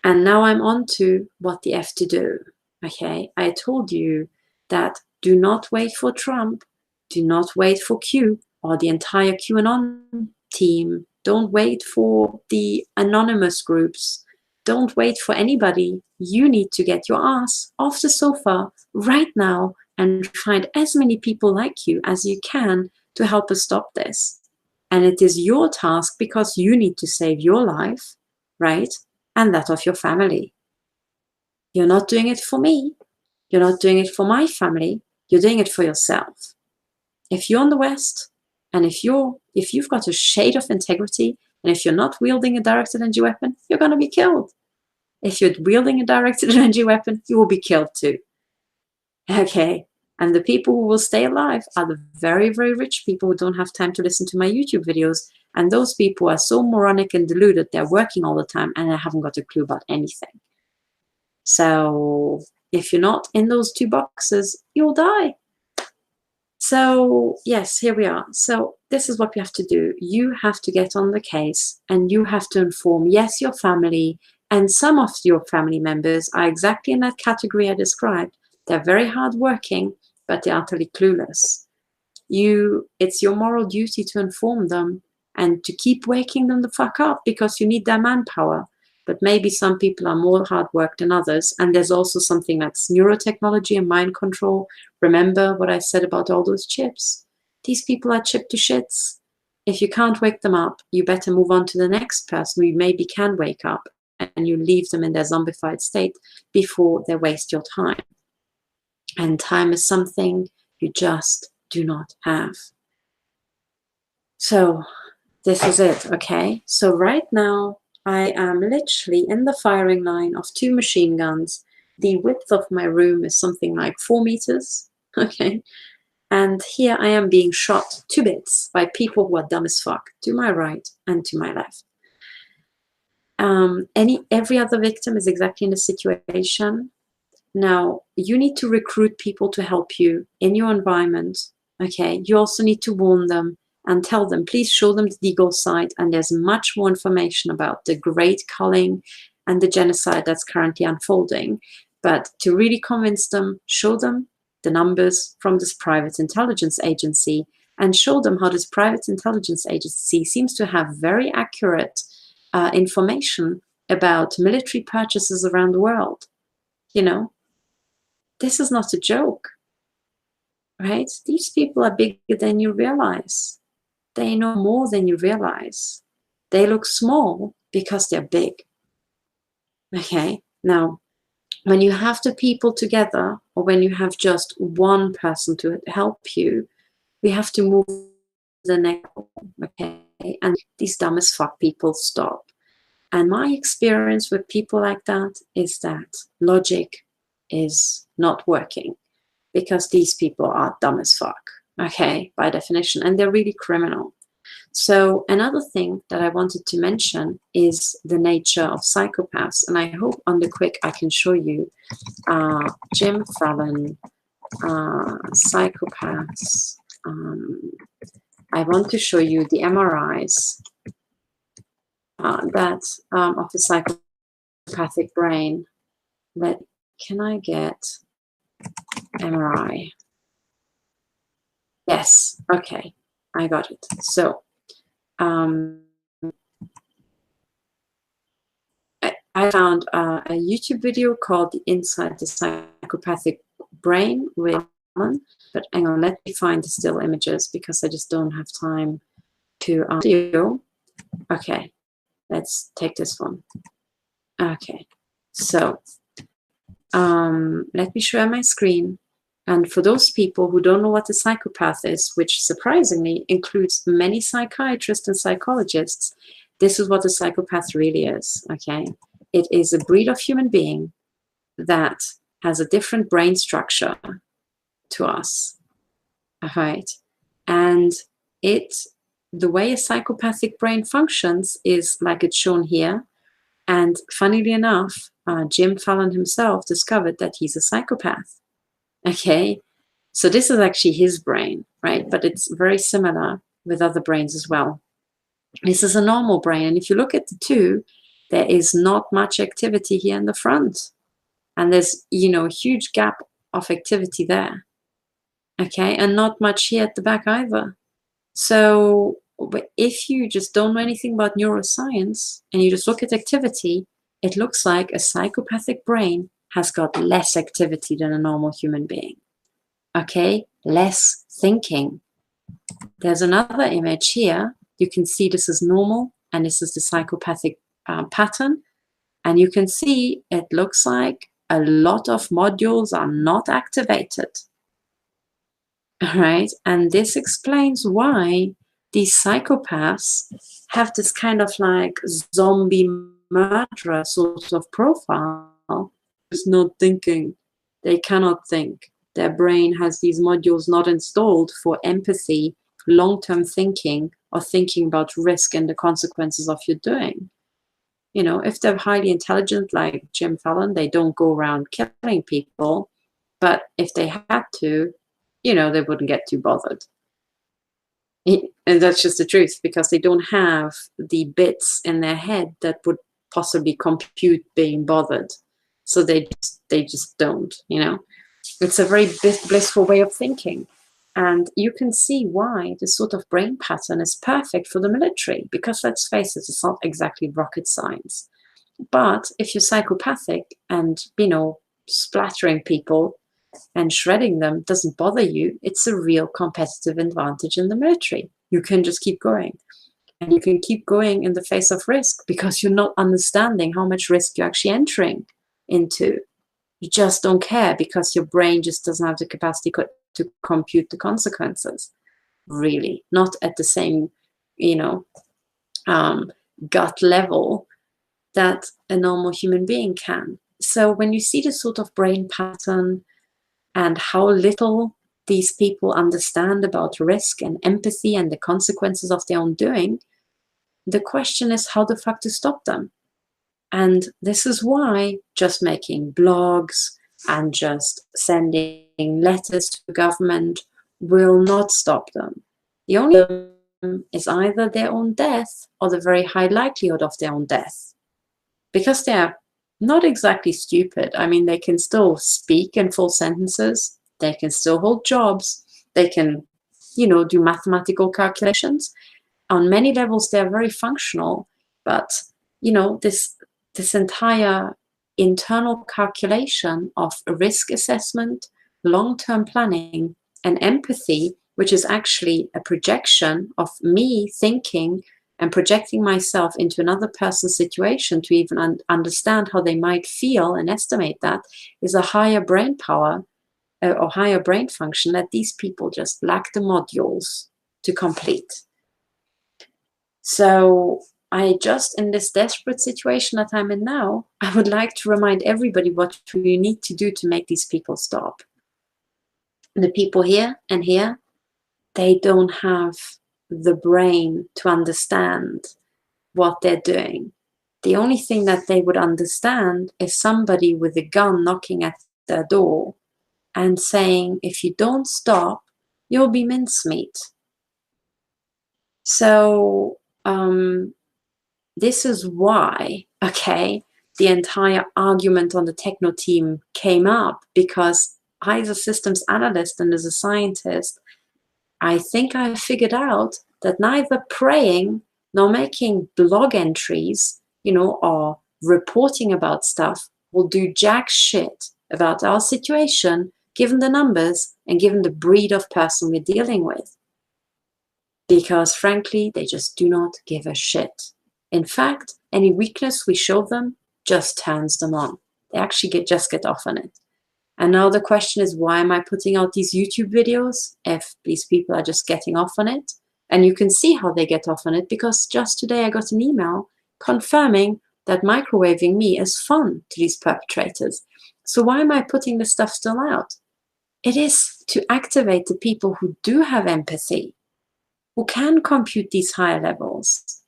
and now I'm on to what the F to do. Okay, I told you that do not wait for Trump, do not wait for Q or the entire QAnon team. Don't wait for the anonymous groups. Don't wait for anybody. You need to get your ass off the sofa right now and find as many people like you as you can to help us stop this. And it is your task because you need to save your life, right? And that of your family. You're not doing it for me. You're not doing it for my family. You're doing it for yourself. If you're in the West, and if you've got a shade of integrity, and if you're not wielding a directed energy weapon, you're going to be killed. If you're wielding a directed energy weapon, you will be killed too. Okay. And the people who will stay alive are the very, very rich people who don't have time to listen to my YouTube videos. And those people are so moronic and deluded, they're working all the time and they haven't got a clue about anything. So if you're not in those two boxes, you'll die. So yes, here we are. So this is what we have to do. You have to get on the case and you have to inform, yes, your family, and some of your family members are exactly in that category I described. They're very hardworking, but they're utterly clueless. It's your moral duty to inform them and to keep waking them the fuck up because you need their manpower. But maybe some people are more hard work than others. And there's also something that's neurotechnology and mind control. Remember what I said about all those chips? These people are chipped to shits. If you can't wake them up, you better move on to the next person who you maybe can wake up, and you leave them in their zombified state before they waste your time. And time is something you just do not have. So this is it, okay? So right now, I am literally in the firing line of 2 machine guns. The width of my room is something like 4 meters, okay? And here I am being shot to bits by people who are dumb as fuck, to my right and to my left. Every other victim is exactly in the situation. Now, you need to recruit people to help you in your environment, okay? You also need to warn them and tell them, please show them the Deagle site, and there's much more information about the great culling and the genocide that's currently unfolding. But to really convince them, show them the numbers from this private intelligence agency and show them how this private intelligence agency seems to have very accurate information about military purchases around the world. You know, this is not a joke, right? These people are bigger than you realize. They know more than you realize. They look small because they're big. Okay, now, when you have the people together, or when you have just one person to help you, we have to move to the next level, okay? And these dumb as fuck people stop. And my experience with people like that is that logic is not working because these people are dumb as fuck, okay, by definition, and they're really criminal. So another thing that I wanted to mention is the nature of psychopaths. And I hope on the quick I can show you Jim Fallon, psychopaths. I want to show you the MRIs of the psychopathic brain. Let can I get MRI? Yes, okay, I got it. So I found a YouTube video called "The Inside the Psychopathic Brain" with Alan, but hang on, let me find the still images because I just don't have time to video. Okay, let's take this one. Okay, so let me share my screen. And for those people who don't know what a psychopath is, which surprisingly includes many psychiatrists and psychologists, this is what a psychopath really is, okay? It is a breed of human being that has a different brain structure to us, all right? And the way a psychopathic brain functions is like it's shown here. And funnily enough, Jim Fallon himself discovered that he's a psychopath. Okay, so this is actually his brain, right? But it's very similar with other brains as well. This is a normal brain. And if you look at the two, there is not much activity here in the front. And there's, you know, a huge gap of activity there. Okay, and not much here at the back either. So if you just don't know anything about neuroscience and you just look at activity, it looks like a psychopathic brain has got less activity than a normal human being. Okay, less thinking. There's another image here. You can see this is normal and this is the psychopathic pattern. And you can see it looks like a lot of modules are not activated. All right, and this explains why these psychopaths have this kind of like zombie murderer sort of profile. There's no thinking. They cannot think. Their brain has these modules not installed for empathy, long-term thinking, or thinking about risk and the consequences of your doing. You know, if they're highly intelligent like Jim Fallon, they don't go around killing people. But if they had to, you know, they wouldn't get too bothered. And that's just the truth, because they don't have the bits in their head that would possibly compute being bothered. So they just don't, you know. It's a very blissful way of thinking. And you can see why this sort of brain pattern is perfect for the military, because let's face it, it's not exactly rocket science. But if you're psychopathic and, you know, splattering people and shredding them doesn't bother you, it's a real competitive advantage in the military. You can just keep going. And you can keep going in the face of risk because you're not understanding how much risk you're actually entering into. You just don't care because your brain just doesn't have the capacity to compute the consequences, really. Not at the same, you know, gut level that a normal human being can. So when you see this sort of brain pattern and how little these people understand about risk and empathy and the consequences of their own doing, the question is how the fuck to stop them. And this is why just making blogs and just sending letters to the government will not stop them. The only problem is either their own death or the very high likelihood of their own death. Because they're not exactly stupid. I mean, they can still speak in full sentences. They can still hold jobs. They can, you know, do mathematical calculations. On many levels, they're very functional. But, you know, this entire internal calculation of risk assessment, long-term planning, and empathy, which is actually a projection of me thinking and projecting myself into another person's situation to even understand how they might feel and estimate that, is a higher brain power or higher brain function that these people just lack the modules to complete. So I just, in this desperate situation that I'm in now, I would like to remind everybody what we need to do to make these people stop. The people here and here, they don't have the brain to understand what they're doing. The only thing that they would understand is somebody with a gun knocking at their door and saying, if you don't stop, you'll be mincemeat. So this is why, okay, the entire argument on the techno team came up, because I, as a systems analyst and as a scientist, I think I figured out that neither praying nor making blog entries, or reporting about stuff will do jack shit about our situation, given the numbers and given the breed of person we're dealing with. Because frankly, they just do not give a shit. In fact, any weakness we show them just turns them on. They actually just get off on it. And now the question is, why am I putting out these YouTube videos if these people are just getting off on it? And you can see how they get off on it, because just today I got an email confirming that microwaving me is fun to these perpetrators. So why am I putting this stuff still out? It is to activate the people who do have empathy, who can compute these higher levels.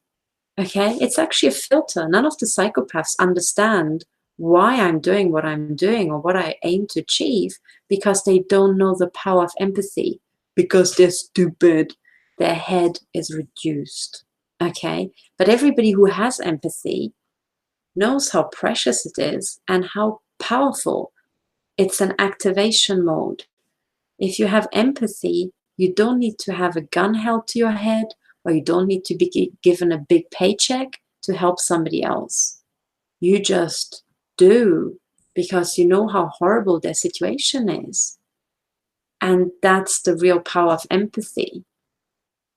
Okay, it's actually a filter. None of the psychopaths understand why I'm doing what I'm doing or what I aim to achieve, because they don't know the power of empathy, because they're stupid. Their head is reduced. Okay, but everybody who has empathy knows how precious it is and how powerful. It's an activation mode. If you have empathy, you don't need to have a gun held to your head, or you don't need to be given a big paycheck to help somebody else. You just do, because you know how horrible their situation is. And that's the real power of empathy.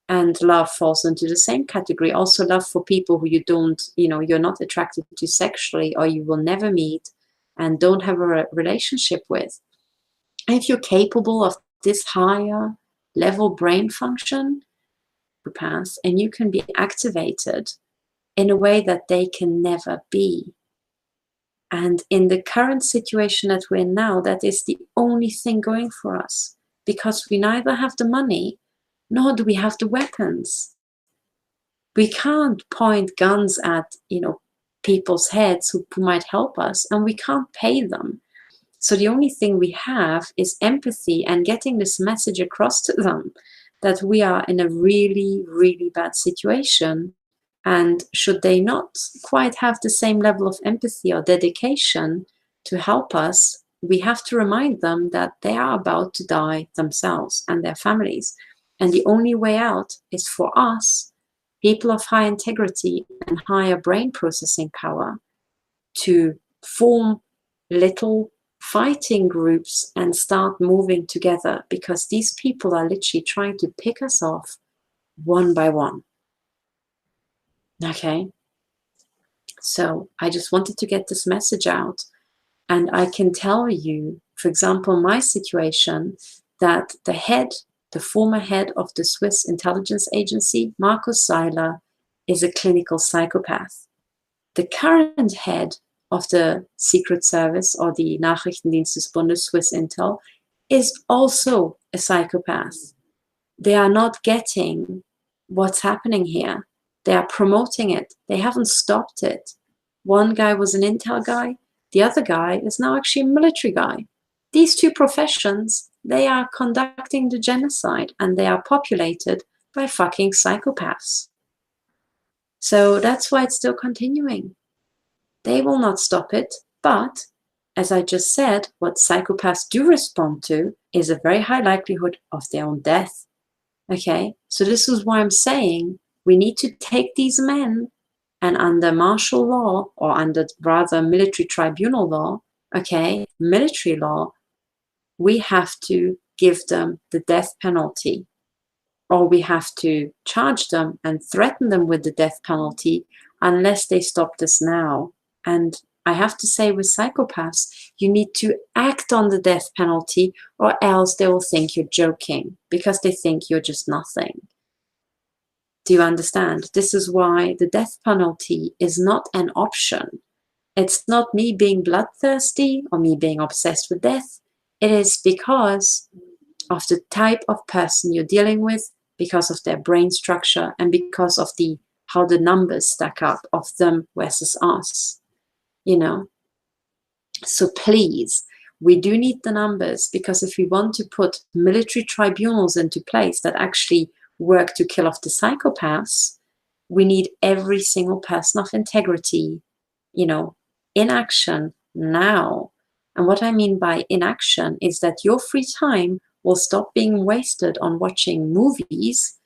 And love falls into the same category. Also love for people who you're not attracted to sexually, or you will never meet and don't have a relationship with. And if you're capable of this higher level brain function, path, and you can be activated in a way that they can never be. And in the current situation that we're in now, that is the only thing going for us, because we neither have the money nor do we have the weapons. We can't point guns at people's heads who might help us, and we can't pay them. So the only thing we have is empathy and getting this message across to them that we are in a really, really bad situation. And should they not quite have the same level of empathy or dedication to help us, we have to remind them that they are about to die themselves and their families. And the only way out is for us, people of high integrity and higher brain processing power, to form little fighting groups and start moving together, because these people are literally trying to pick us off one by one. Okay, so I just wanted to get this message out. And I can tell you, for example, my situation, that the former head of the Swiss intelligence agency, Markus Seiler, is a clinical psychopath. The current head of the Secret Service, or the Nachrichtendienst des Bundes, Swiss Intel, is also a psychopath. They are not getting what's happening here. They are promoting it. They haven't stopped it. One guy was an intel guy. The other guy is now actually a military guy. These two professions, they are conducting the genocide, and they are populated by fucking psychopaths. So that's why it's still continuing. They will not stop it, but as I just said, what psychopaths do respond to is a very high likelihood of their own death. Okay, so this is why I'm saying we need to take these men, and under martial law, or under rather military tribunal law, okay, military law, we have to give them the death penalty, or we have to charge them and threaten them with the death penalty unless they stop this now. And I have to say, with psychopaths, you need to act on the death penalty, or else they will think you're joking, because they think you're just nothing. Do you understand? This is why the death penalty is not an option. It's not me being bloodthirsty or me being obsessed with death. It is because of the type of person you're dealing with, because of their brain structure, and because of how the numbers stack up of them versus us. So please, we do need the numbers, because if we want to put military tribunals into place that actually work to kill off the psychopaths, we need every single person of integrity, inaction now. And what I mean by inaction is that your free time will stop being wasted on watching movies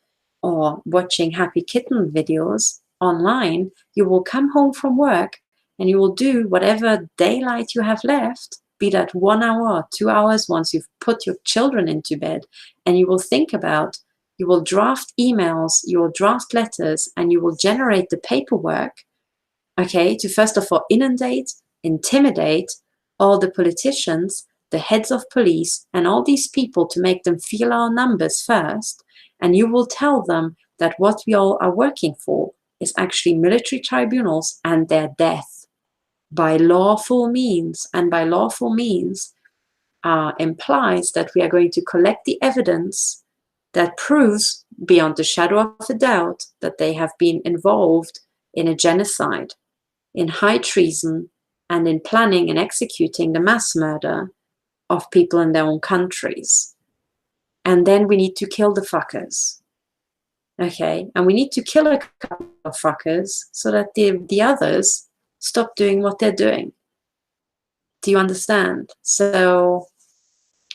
or watching happy kitten videos online. You will come home from work and you will do whatever daylight you have left, be that 1 hour or 2 hours once you've put your children into bed, and you will think about, you will draft emails, you will draft letters, and you will generate the paperwork, okay, to first of all inundate, intimidate all the politicians, the heads of police, and all these people to make them feel our numbers first. And you will tell them that what we all are working for is actually military tribunals and their death by lawful means. And by lawful means implies that we are going to collect the evidence that proves beyond the shadow of a doubt that they have been involved in a genocide, in high treason, and in planning and executing the mass murder of people in their own countries. And then we need to kill the fuckers. Okay? And we need to kill a couple of fuckers so that the others stop doing what they're doing. Do you understand? So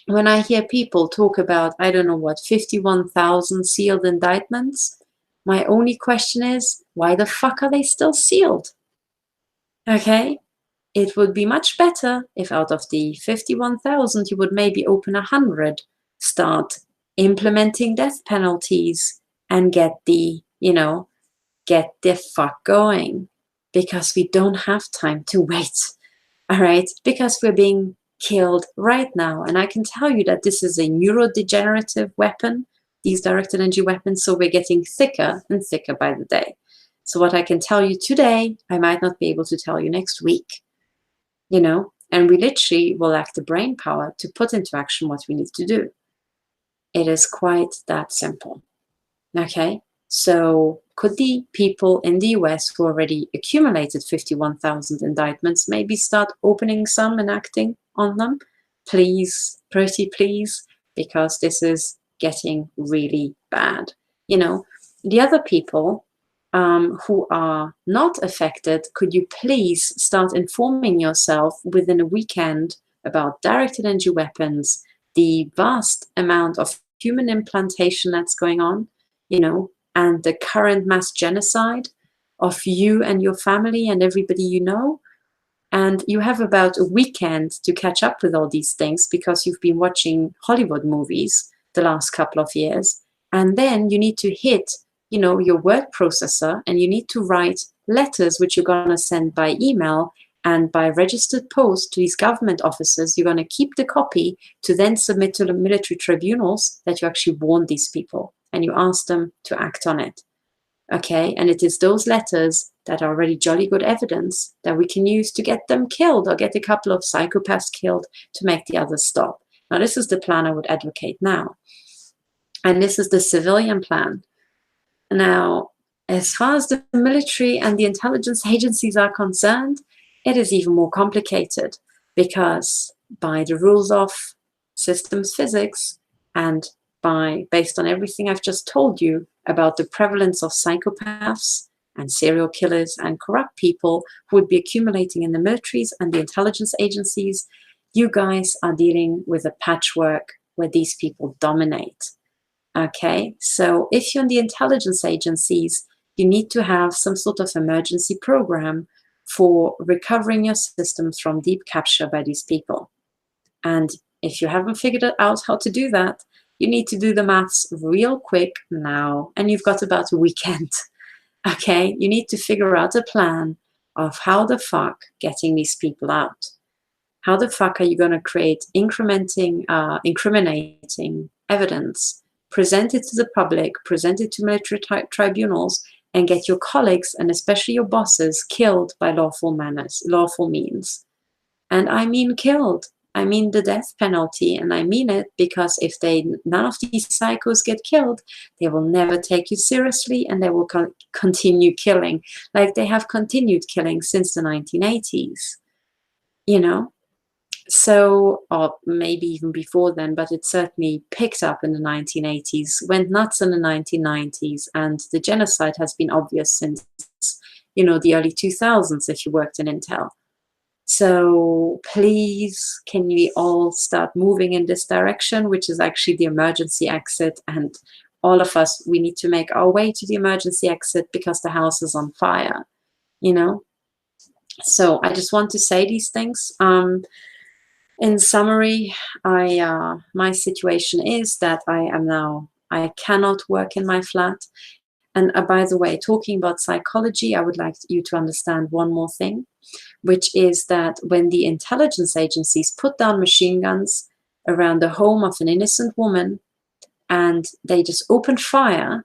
when I hear people talk about, I don't know what, 51,000 sealed indictments, my only question is, why the fuck are they still sealed? Okay? It would be much better if out of the 51,000, you would maybe open 100, start implementing death penalties, and get the fuck going. Because we don't have time to wait. All right? Because we're being killed right now. And I can tell you that this is a neurodegenerative weapon, these directed energy weapons, so we're getting thicker and thicker by the day. So what I can tell you today, I might not be able to tell you next week. And we literally will lack the brain power to put into action what we need to do. It is quite that simple. Okay? So could the people in the US who already accumulated 51,000 indictments maybe start opening some and acting on them? Please, pretty please, because this is getting really bad. The other people who are not affected, could you please start informing yourself within a weekend about directed energy weapons, the vast amount of human implantation that's going on, and the current mass genocide of you and your family and everybody you know. And you have about a weekend to catch up with all these things because you've been watching Hollywood movies the last couple of years. And then you need to hit your word processor, and you need to write letters which you're going to send by email and by registered post to these government officers. You're going to keep the copy to then submit to the military tribunals that you actually warned these people and you ask them to act on it. Okay, and it is those letters that are already jolly good evidence that we can use to get them killed or get a couple of psychopaths killed to make the others stop. Now, this is the plan I would advocate now. And this is the civilian plan. Now, as far as the military and the intelligence agencies are concerned, it is even more complicated because by the rules of systems physics and based on everything I've just told you about the prevalence of psychopaths and serial killers and corrupt people who would be accumulating in the militaries and the intelligence agencies, you guys are dealing with a patchwork where these people dominate. Okay, so if you're in the intelligence agencies, you need to have some sort of emergency program for recovering your systems from deep capture by these people. And if you haven't figured out how to do that, you need to do the maths real quick now, and you've got about a weekend. Okay, you need to figure out a plan of how the fuck getting these people out. How the fuck are you going to create incriminating evidence, present it to the public, present it to military tribunals, and get your colleagues and especially your bosses killed by lawful means. And I mean killed. I mean the death penalty, and I mean it because if none of these psychos get killed, they will never take you seriously, and they will continue killing like they have continued killing since the 1980s. So, or maybe even before then, but it certainly picked up in the 1980s, went nuts in the 1990s, and the genocide has been obvious since, the early 2000s if you worked in Intel. So please, can we all start moving in this direction, which is actually the emergency exit, and all of us, we need to make our way to the emergency exit because the house is on fire, you know? So I just want to say these things. In summary, my situation is that I cannot work in my flat. And by the way, talking about psychology, I would like you to understand one more thing, which is that when the intelligence agencies put down machine guns around the home of an innocent woman and they just opened fire,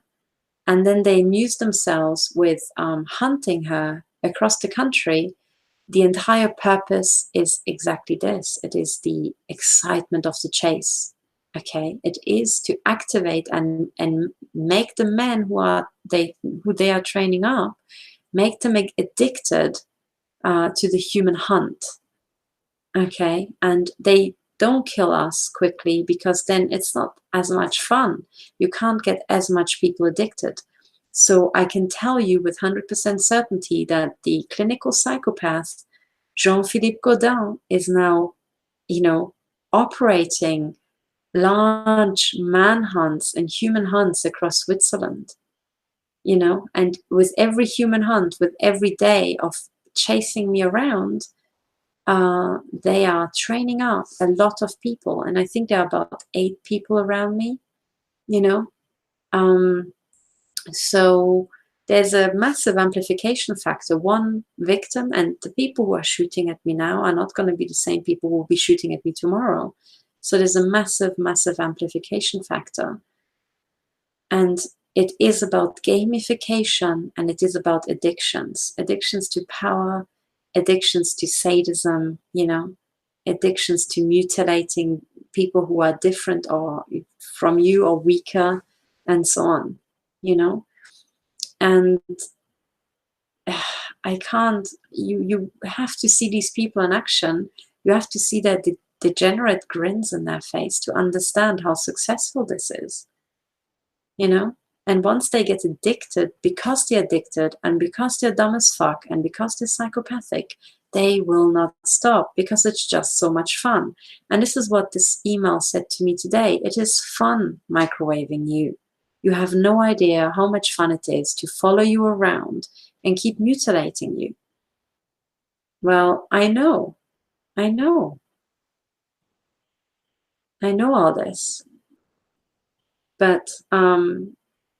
and then they amused themselves with hunting her across the country, the entire purpose is exactly this. It is the excitement of the chase. Okay, it is to activate and make the men who they are training up, make them addicted to the human hunt. Okay, and they don't kill us quickly because then it's not as much fun. You can't get as much people addicted. So I can tell you with 100% certainty that the clinical psychopath, Jean-Philippe Godin, is now, operating large manhunts and human hunts across Switzerland, and with every human hunt, with every day of chasing me around, they are training up a lot of people. And I think there are about 8 people around me, So there's a massive amplification factor. One victim, and the people who are shooting at me now are not going to be the same people who will be shooting at me tomorrow. So there's a massive, massive amplification factor. And it is about gamification, and it is about addictions to power, addictions to sadism, addictions to mutilating people who are different or from you or weaker, and so on. And I can't, you have to see these people in action. You have to see their degenerate grins in their face to understand how successful this is, And once they get addicted, because they're addicted and because they're dumb as fuck and because they're psychopathic, they will not stop because it's just so much fun. And this is what this email said to me today. It is fun microwaving you. You have no idea how much fun it is to follow you around and keep mutilating you. Well, I know all this. But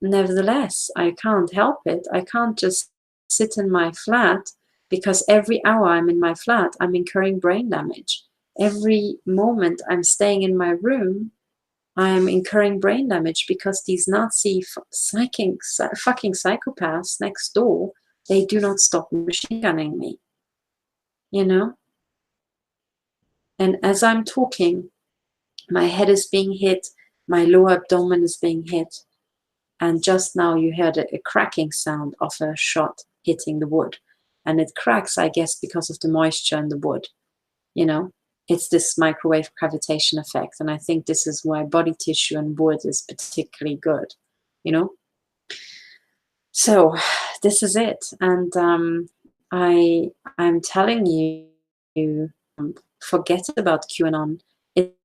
nevertheless, I can't help it. I can't just sit in my flat because every hour I'm in my flat, I'm incurring brain damage. Every moment I'm staying in my room, I'm incurring brain damage because these Nazi fucking psychopaths next door, they do not stop machine gunning me, And as I'm talking, my head is being hit, my lower abdomen is being hit, and just now you heard a cracking sound of a shot hitting the wood. And it cracks, I guess, because of the moisture in the wood, It's this microwave cavitation effect. And I think this is why body tissue and wood is particularly good, So this is it. And I'm telling you, forget about QAnon.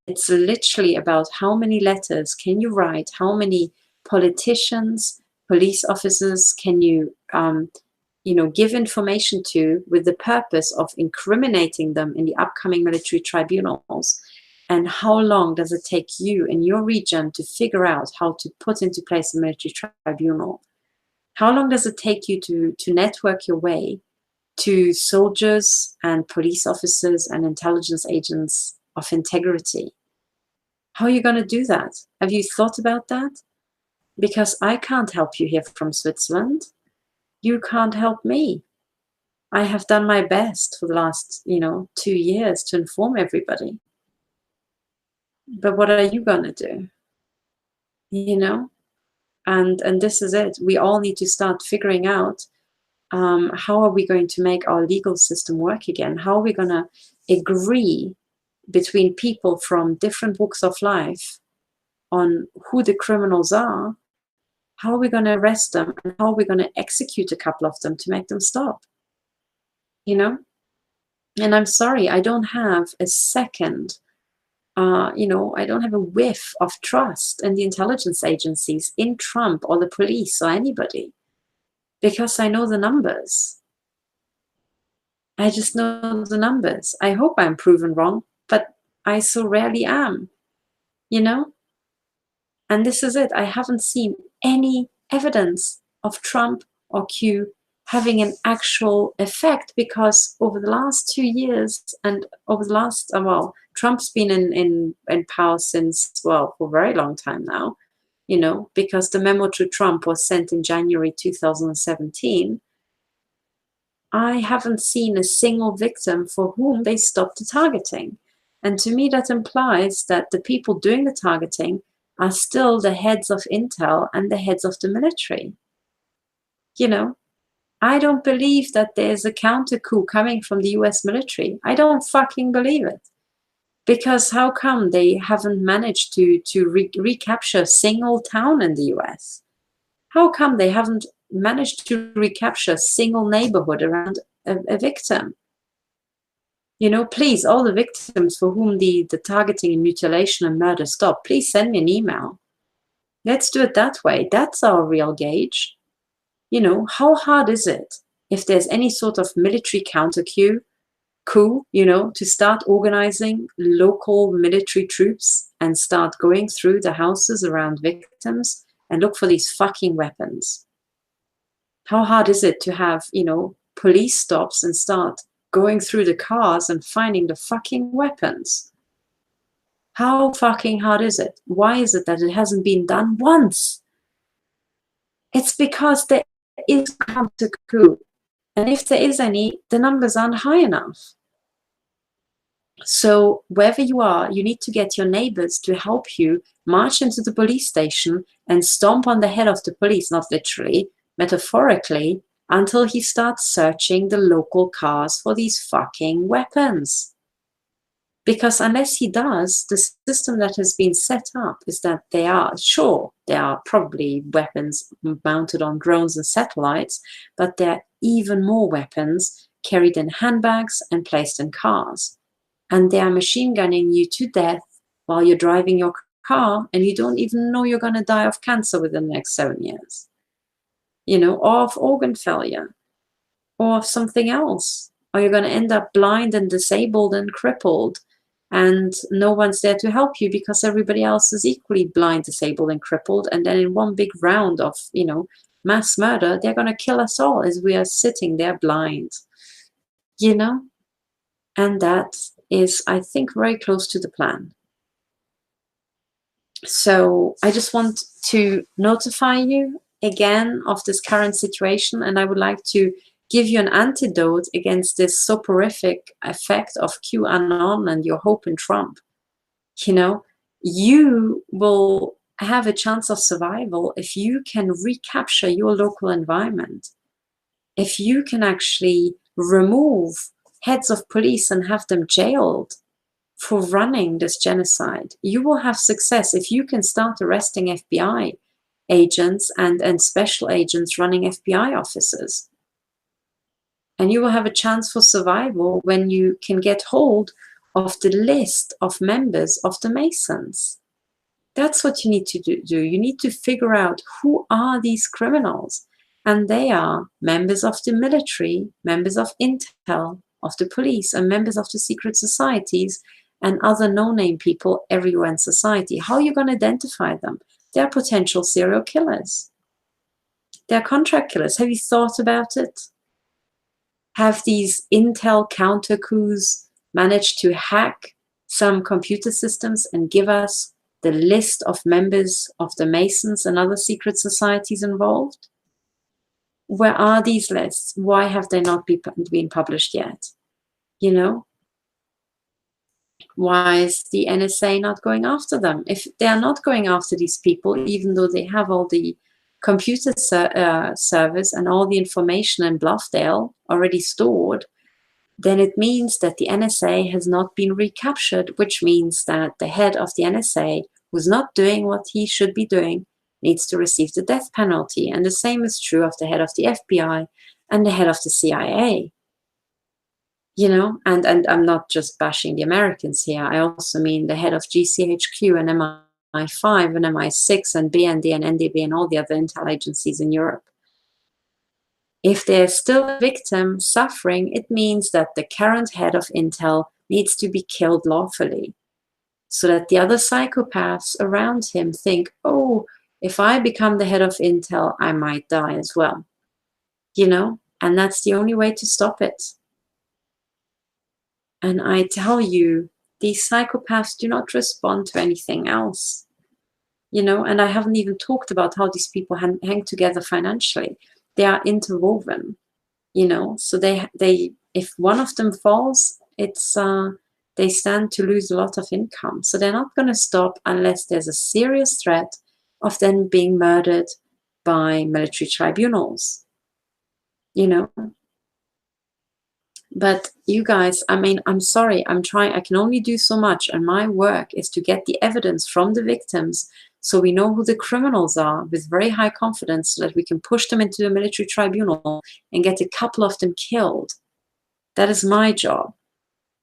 It's literally about how many letters can you write, how many politicians, police officers can you, give information to with the purpose of incriminating them in the upcoming military tribunals. And how long does it take you in your region to figure out how to put into place a military tribunal? How long does it take you to network your way to soldiers and police officers and intelligence agents of integrity? How are you going to do that? Have you thought about that? Because I can't help you here from Switzerland. You can't help me. I have done my best for the last, 2 years to inform everybody. But what are you going to do? And this is it. We all need to start figuring out how are we going to make our legal system work again? How are we going to agree between people from different walks of life on who the criminals are? How are we going to arrest them? And how are we going to execute a couple of them to make them stop? And I'm sorry, I don't have a second, I don't have a whiff of trust in the intelligence agencies, in Trump or the police or anybody, because I know the numbers. I just know the numbers. I hope I'm proven wrong, but I so rarely am, you know? And this is it. I haven't seen any evidence of Trump or Q having an actual effect, because over the last 2 years and over the last, Trump's been in power since, for a very long time now, because the memo to Trump was sent in January 2017. I haven't seen a single victim for whom they stopped the targeting. And to me, that implies that the people doing the targeting are still the heads of intel and the heads of the military. I don't believe that there's a counter coup coming from the US military. I don't fucking believe it. Because how come they haven't managed to recapture a single town in the US? How come they haven't managed to recapture a single neighborhood around a victim? Please, all the victims for whom the targeting and mutilation and murder stopped, please send me an email. Let's do it that way. That's our real gauge. How hard is it if there's any sort of military counter coup, to start organizing local military troops and start going through the houses around victims and look for these fucking weapons? How hard is it to have, police stops and start going through the cars and finding the fucking weapons? How fucking hard is it? Why is it that it hasn't been done once? It's because there is a counter coup. And if there is any, the numbers aren't high enough. So wherever you are, you need to get your neighbors to help you march into the police station and stomp on the head of the police, not literally, metaphorically, until he starts searching the local cars for these fucking weapons. Because unless he does, the system that has been set up is that there are probably weapons mounted on drones and satellites, but there are even more weapons carried in handbags and placed in cars. And they are machine gunning you to death while you're driving your car, and you don't even know you're going to die of cancer within the next 7 years, or of organ failure, or of something else. Or you're going to end up blind and disabled and crippled, and no one's there to help you because everybody else is equally blind, disabled, and crippled. And then in one big round of, mass murder, they're going to kill us all as we are sitting there blind, And that is, I think, very close to the plan. So I just want to notify you again of this current situation, and I would like to give you an antidote against this soporific effect of QAnon and your hope in Trump. You will have a chance of survival if you can recapture your local environment, if you can actually remove heads of police and have them jailed for running this genocide. You will have success if you can start arresting FBI agents and special agents running FBI offices. And you will have a chance for survival when you can get hold of the list of members of the Masons. That's what you need to do. You need to figure out who are these criminals. And they are members of the military, members of intel, of the police, and members of the secret societies and other no-name people everywhere in society. How are you going to identify them? They're potential serial killers. They're contract killers. Have you thought about it? Have these intel counter coups managed to hack some computer systems and give us the list of members of the Masons and other secret societies involved? Where are these lists? Why have they not been published yet? Why is the NSA not going after them? If they are not going after these people, even though they have all the computer servers and all the information in Bluffdale already stored, then it means that the NSA has not been recaptured, which means that the head of the NSA, who's not doing what he should be doing, needs to receive the death penalty. And the same is true of the head of the FBI and the head of the CIA. you know, and I'm not just bashing the Americans here. I also mean the head of GCHQ and MI5 and MI6 and BND and NDB and all the other intel agencies in Europe. If there's still a victim suffering, it means that the current head of Intel needs to be killed lawfully, so that the other psychopaths around him think, oh, if I become the head of Intel, I might die as well. You know, and that's the only way to stop it. And I tell you, these psychopaths do not respond to anything else. You know, and I haven't even talked about how these people hang together financially. They are interwoven, you know, so they if one of them falls, it's they stand to lose a lot of income. So they're not going to stop unless there's a serious threat of them being murdered by military tribunals, you know. But you guys, I mean, I'm sorry, I'm trying, I can only do so much, and my work is to get the evidence from the victims so we know who the criminals are with very high confidence, so that we can push them into the military tribunal and get a couple of them killed. That is my job.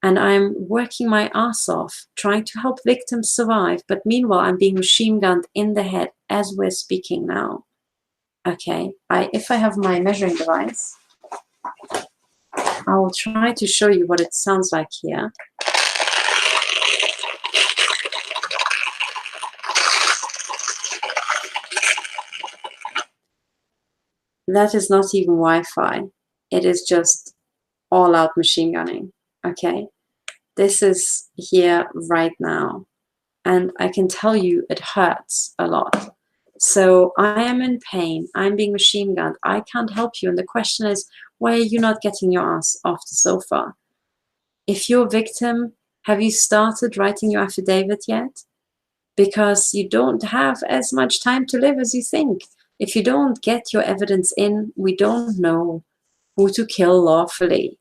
And I'm working my ass off trying to help victims survive. But meanwhile, I'm being machine gunned in the head as we're speaking now. Okay, if I have my measuring device, I will try to show you what it sounds like here. That is not even Wi-Fi. It is just all-out machine gunning, okay? This is here right now. And I can tell you it hurts a lot. So I am in pain. I'm being machine gunned. I can't help you. And the question is, why are you not getting your ass off the sofa? If you're a victim, have you started writing your affidavit yet? Because you don't have as much time to live as you think. If you don't get your evidence in, we don't know who to kill lawfully.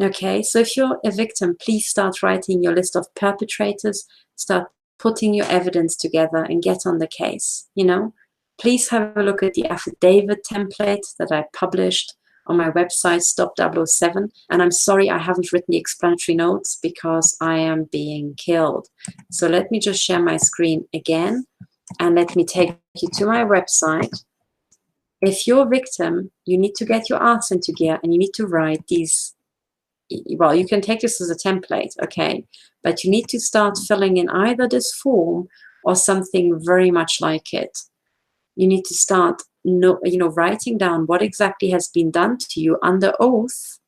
Okay, so if you're a victim, please start writing your list of perpetrators, start putting your evidence together and get on the case, you know. Please have a look at the affidavit template that I published on my website, Stop 007. And I'm sorry I haven't written the explanatory notes because I am being killed. So let me just share my screen again and let me take you to my website. If you're a victim, you need to get your ass into gear and you need to write these. Well, you can take this as a template, okay? But you need to start filling in either this form or something very much like it. You need to start, writing down what exactly has been done to you under oath,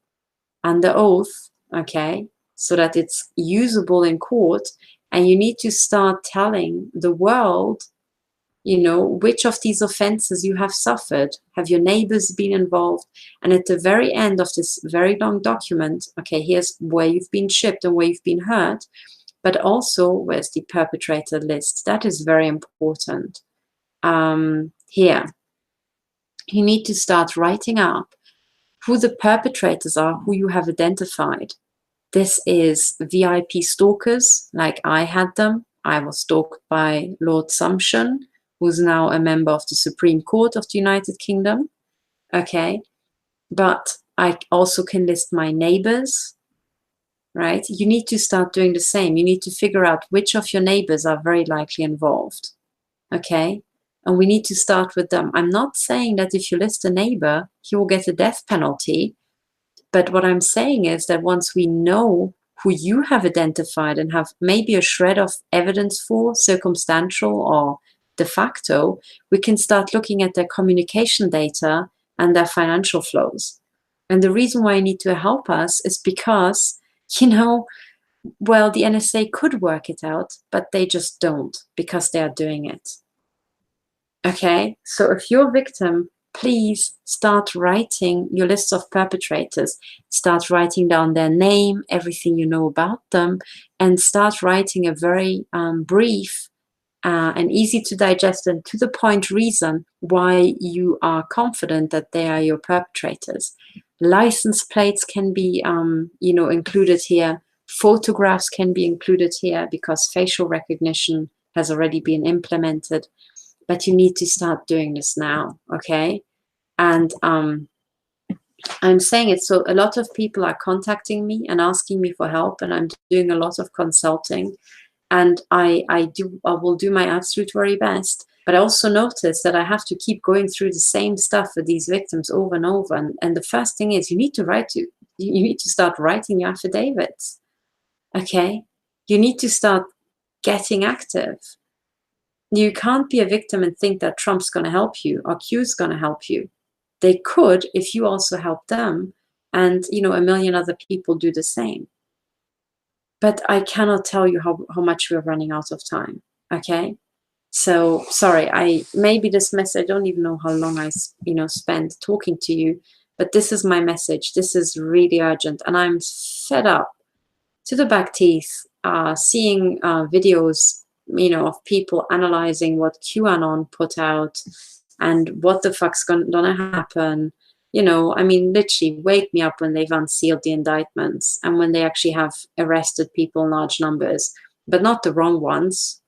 okay? So that it's usable in court. And you need to start telling the world, you know, which of these offenses you have suffered. Have your neighbors been involved? And at the very end of this very long document, okay, here's where you've been shipped and where you've been hurt, but also where's the perpetrator list. That is very important. Here, you need to start writing up who the perpetrators are, who you have identified. This is VIP stalkers, like I had them. I was stalked by Lord Sumption, who's now a member of the Supreme Court of the United Kingdom. Okay, but I also can list my neighbors, right? You need to start doing the same. You need to figure out which of your neighbors are very likely involved. Okay, and we need to start with them. I'm not saying that if you list a neighbor, he will get a death penalty. But what I'm saying is that once we know who you have identified and have maybe a shred of evidence for, circumstantial or de facto, we can start looking at their communication data and their financial flows. And the reason why you need to help us is because, you know, well, the NSA could work it out, but they just don't because they are doing it. Okay, so if you're a victim, please start writing your list of perpetrators. Start writing down their name, everything you know about them, and start writing a very brief and easy to digest and to the point reason why you are confident that they are your perpetrators. License plates can be, included here. Photographs can be included here because facial recognition has already been implemented. But you need to start doing this now, okay? And I'm saying it, so a lot of people are contacting me and asking me for help, and I'm doing a lot of consulting, and I will do my absolute very best. But I also notice that I have to keep going through the same stuff with these victims over and over. And the first thing is you need to start writing your affidavits. Okay? You need to start getting active. You can't be a victim and think that Trump's going to help you or Q's going to help you. They could if you also help them, and a million other people do the same. But I cannot tell you how much we're running out of time. Okay? So sorry, maybe this message, I don't even know how long I spent talking to you, but this is my message. This is really urgent, and I'm fed up to the back teeth seeing videos of people analyzing what QAnon put out and what the fuck's gonna happen. I mean, literally wake me up when they've unsealed the indictments and when they actually have arrested people in large numbers, but not the wrong ones.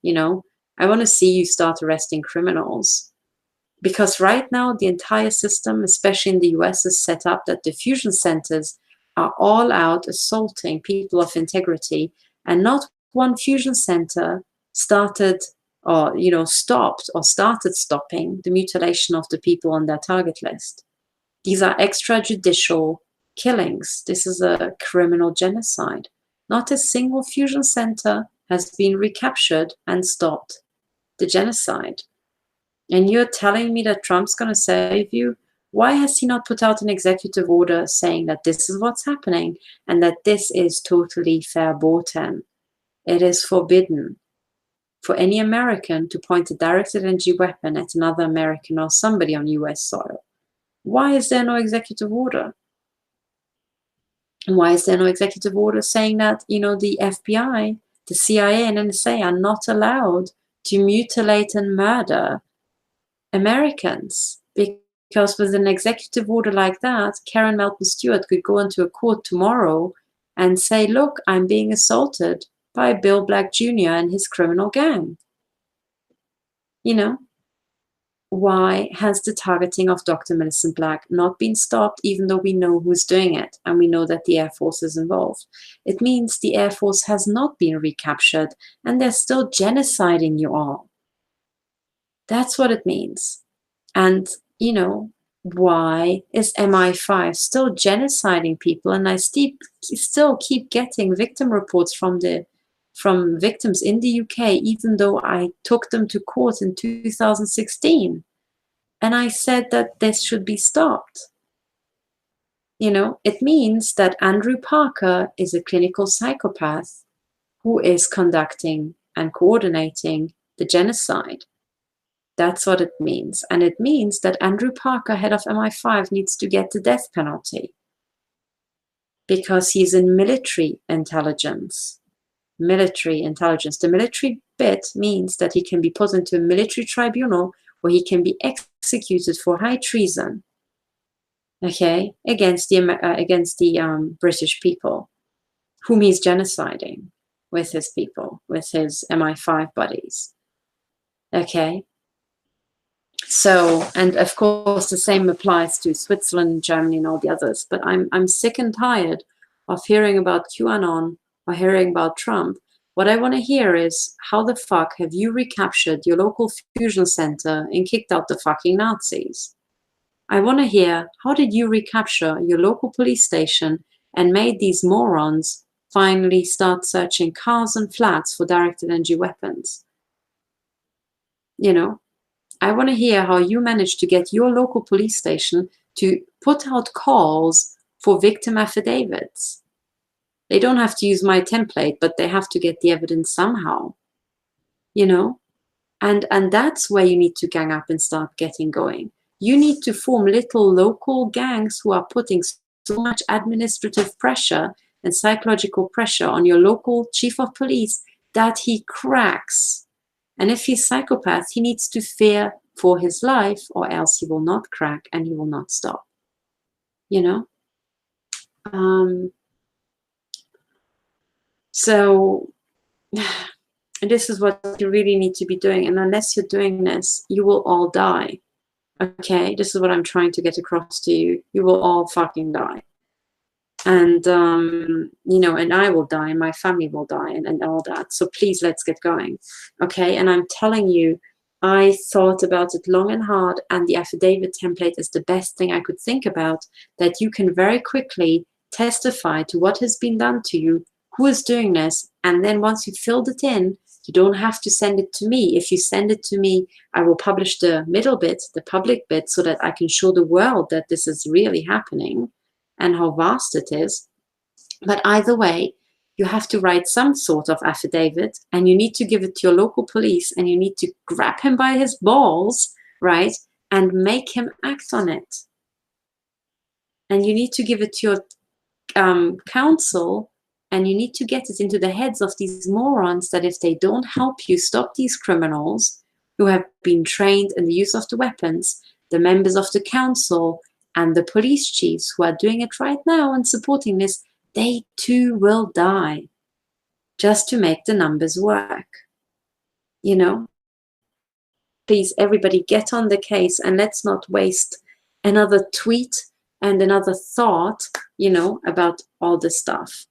I want to see you start arresting criminals, because right now the entire system, especially in the US, is set up that the fusion centers are all out assaulting people of integrity, and not one fusion center started or stopped or started stopping the mutilation of the people on their target list. These are extrajudicial killings. This is a criminal genocide. Not a single fusion center has been recaptured and stopped the genocide. And you're telling me that Trump's going to save you? Why has he not put out an executive order saying that this is what's happening and that this is totally verboten? It is forbidden for any American to point a directed energy weapon at another American or somebody on US soil. Why is there no executive order? And why is there no executive order saying that, the FBI, the CIA, and NSA are not allowed to mutilate and murder Americans? Because with an executive order like that, Karen Melton Stewart could go into a court tomorrow and say, look, I'm being assaulted by Bill Black Jr. and his criminal gang. Why has the targeting of Dr. Millicent Black not been stopped, even though we know who's doing it and we know that the Air Force is involved? It means the Air Force has not been recaptured and they're still genociding you all. That's what it means. And, why is MI5 still genociding people? And I still keep getting victim reports from victims in the UK, even though I took them to court in 2016. And I said that this should be stopped. It means that Andrew Parker is a clinical psychopath who is conducting and coordinating the genocide. That's what it means. And it means that Andrew Parker, head of MI5, needs to get the death penalty because he's in military intelligence. Military intelligence. The military bit means that he can be put into a military tribunal where he can be executed for high treason, okay, against the British people, whom he's genociding with his people, with his MI5 buddies, okay. So, and of course, the same applies to Switzerland, Germany, and all the others. But I'm sick and tired of hearing about QAnon or hearing about Trump. What I want to hear is, how the fuck have you recaptured your local fusion center and kicked out the fucking Nazis? I want to hear, how did you recapture your local police station and made these morons finally start searching cars and flats for directed energy weapons? I want to hear how you managed to get your local police station to put out calls for victim affidavits. They don't have to use my template, but they have to get the evidence somehow, and that's where you need to gang up and start getting going. You need to form little local gangs who are putting so much administrative pressure and psychological pressure on your local chief of police that he cracks. And if he's psychopath, he needs to fear for his life, or else he will not crack and he will not stop. So this is what you really need to be doing. And unless you're doing this, you will all die. Okay, this is what I'm trying to get across to you. You will all fucking die. And, you know, and I will die, and my family will die, and all that. So please, let's get going. Okay, and I'm telling you, I thought about it long and hard, and the affidavit template is the best thing I could think about, that you can very quickly testify to what has been done to you, who is doing this, and then once you've filled it in, you don't have to send it to me. If you send it to me, I will publish the middle bit, the public bit, so that I can show the world that this is really happening and how vast it is. But either way, you have to write some sort of affidavit, and you need to give it to your local police, and you need to grab him by his balls, right, and make him act on it. And you need to give it to your council, and you need to get it into the heads of these morons that if they don't help you stop these criminals who have been trained in the use of the weapons, the members of the council and the police chiefs who are doing it right now and supporting this, they too will die just to make the numbers work. You know, please, everybody, get on the case, and let's not waste another tweet and another thought, you know, about all this stuff.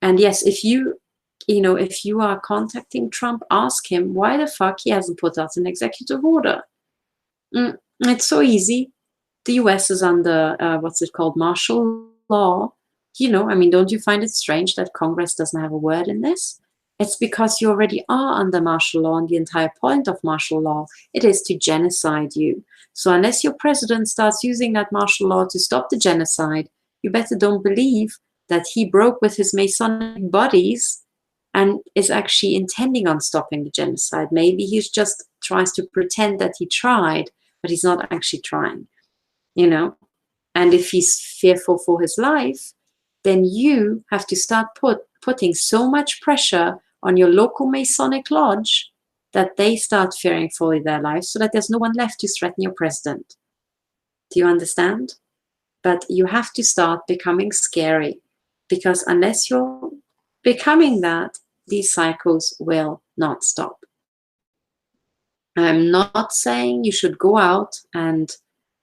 And yes, if you are contacting Trump, ask him why the fuck he hasn't put out an executive order. It's so easy. The US is under, what's it called, martial law. You know, I mean, don't you find it strange that Congress doesn't have a word in this? It's because you already are under martial law, and the entire point of martial law, it is to genocide you. So unless your president starts using that martial law to stop the genocide, you better don't believe that he broke with his Masonic buddies and is actually intending on stopping the genocide. Maybe he just tries to pretend that he tried, but he's not actually trying, you know? And if he's fearful for his life, then you have to start putting so much pressure on your local Masonic lodge that they start fearing for their lives, so that there's no one left to threaten your president. Do you understand? But you have to start becoming scary, because unless you're becoming that, these cycles will not stop. I'm not saying you should go out and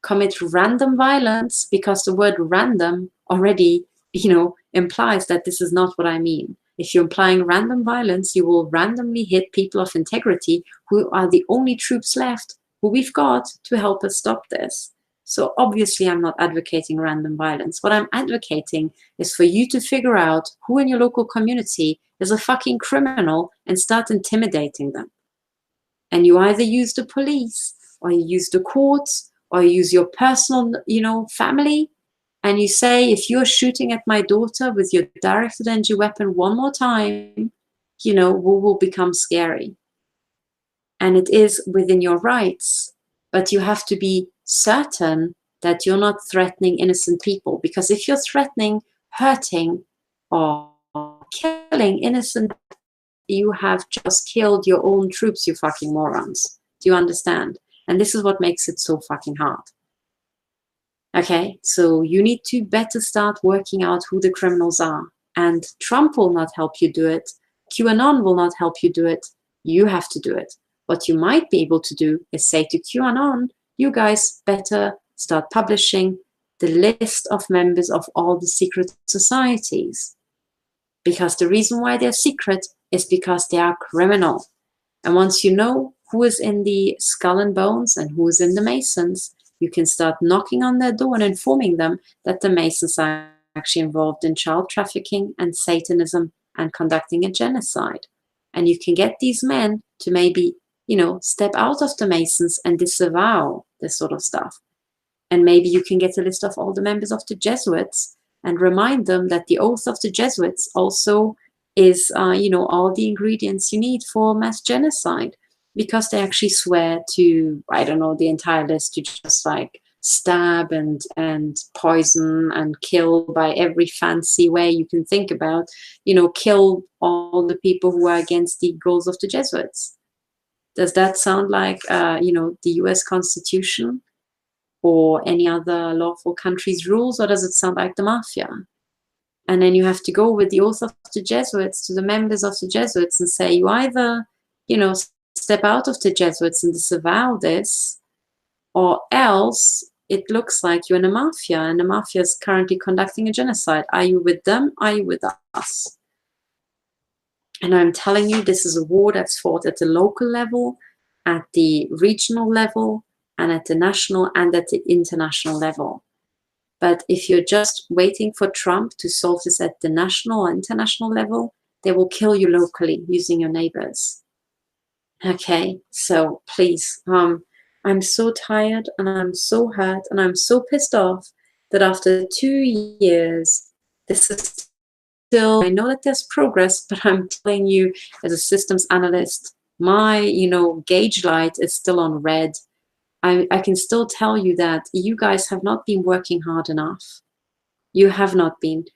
commit random violence, because the word random already, you know, implies that this is not what I mean. If you're implying random violence, you will randomly hit people of integrity who are the only troops left who we've got to help us stop this. So obviously I'm not advocating random violence. What I'm advocating is for you to figure out who in your local community is a fucking criminal and start intimidating them. And you either use the police, or you use the courts, or you use your personal, you know, family, and you say, if you're shooting at my daughter with your directed energy weapon one more time, you know, we will become scary. And it is within your rights, but you have to be certain that you're not threatening innocent people. Because if you're threatening, hurting, or killing innocent, you have just killed your own troops, you fucking morons. Do you understand? And this is what makes it so fucking hard. Okay, so you need to better start working out who the criminals are. And Trump will not help you do it. QAnon will not help you do it. You have to do it. What you might be able to do is say to QAnon, you guys better start publishing the list of members of all the secret societies. Because the reason why they're secret is because they are criminal. And once you know who is in the Skull and Bones and who is in the Masons, you can start knocking on their door and informing them that the Masons are actually involved in child trafficking and Satanism and conducting a genocide. And you can get these men to maybe, you know, step out of the Masons and disavow this sort of stuff. And maybe you can get a list of all the members of the Jesuits and remind them that the oath of the Jesuits also is, you know, all the ingredients you need for mass genocide. Because they actually swear to, I don't know, the entire list, to just like stab and poison and kill by every fancy way you can think about, you know, kill all the people who are against the goals of the Jesuits. Does that sound like, you know, the US Constitution or any other lawful country's rules, or does it sound like the mafia? And then you have to go with the oath of the Jesuits to the members of the Jesuits and say, you either, you know, step out of the Jesuits and disavow this, or else it looks like you're in a mafia, and the mafia is currently conducting a genocide. Are you with them? Are you with us? And I'm telling you, this is a war that's fought at the local level, at the regional level, and at the national and at the international level. But if you're just waiting for Trump to solve this at the national or international level, they will kill you locally using your neighbors. Okay, so please, I'm so tired and I'm so hurt and I'm so pissed off that after 2 years, this is still, I know that there's progress, but I'm telling you as a systems analyst, my, gauge light is still on red. I can still tell you that you guys have not been working hard enough. You have not been.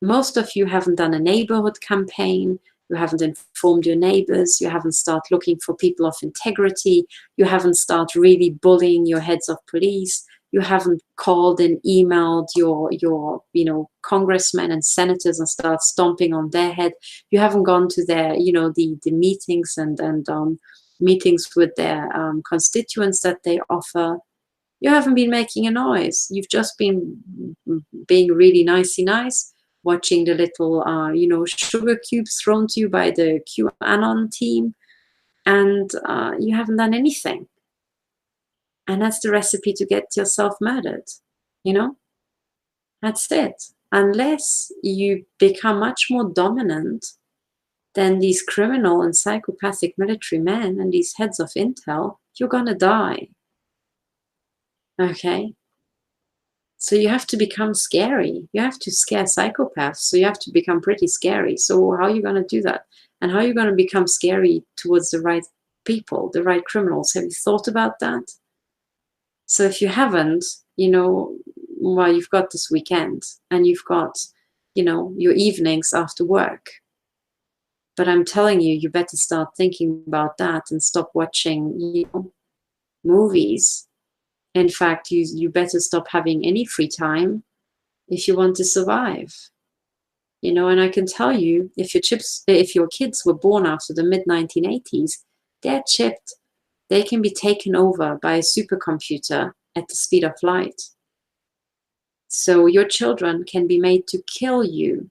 Most of you haven't done a neighborhood campaign. You haven't informed your neighbors. You haven't started looking for people of integrity. You haven't started really bullying your heads of police. You haven't called and emailed your congressmen and senators and start stomping on their head. You haven't gone to their, the meetings and meetings with their constituents that they offer. You haven't been making a noise. You've just been being really nicey nice, watching the little, sugar cubes thrown to you by the QAnon team, and you haven't done anything. And that's the recipe to get yourself murdered, That's it. Unless you become much more dominant than these criminal and psychopathic military men and these heads of intel, you're gonna die. Okay? So you have to become scary. You have to scare psychopaths. So you have to become pretty scary. So how are you going to do that? And how are you going to become scary towards the right people, the right criminals? Have you thought about that? So if you haven't, well, you've got this weekend and you've got, your evenings after work. But I'm telling you, you better start thinking about that and stop watching, movies. In fact, you better stop having any free time if you want to survive. And I can tell you, if your kids were born after the mid-1980s, they're chipped. They can be taken over by a supercomputer at the speed of light. So your children can be made to kill you.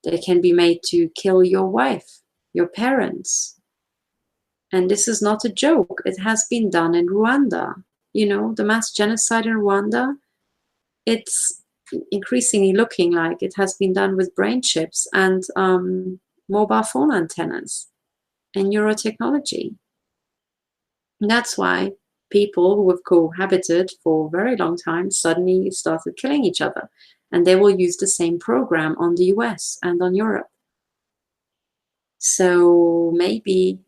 They can be made to kill your wife, your parents. And this is not a joke. It has been done in Rwanda. The mass genocide in Rwanda, it's increasingly looking like it has been done with brain chips and mobile phone antennas and neurotechnology. And that's why people who have cohabited for a very long time suddenly started killing each other. And they will use the same program on the US and on Europe. So maybe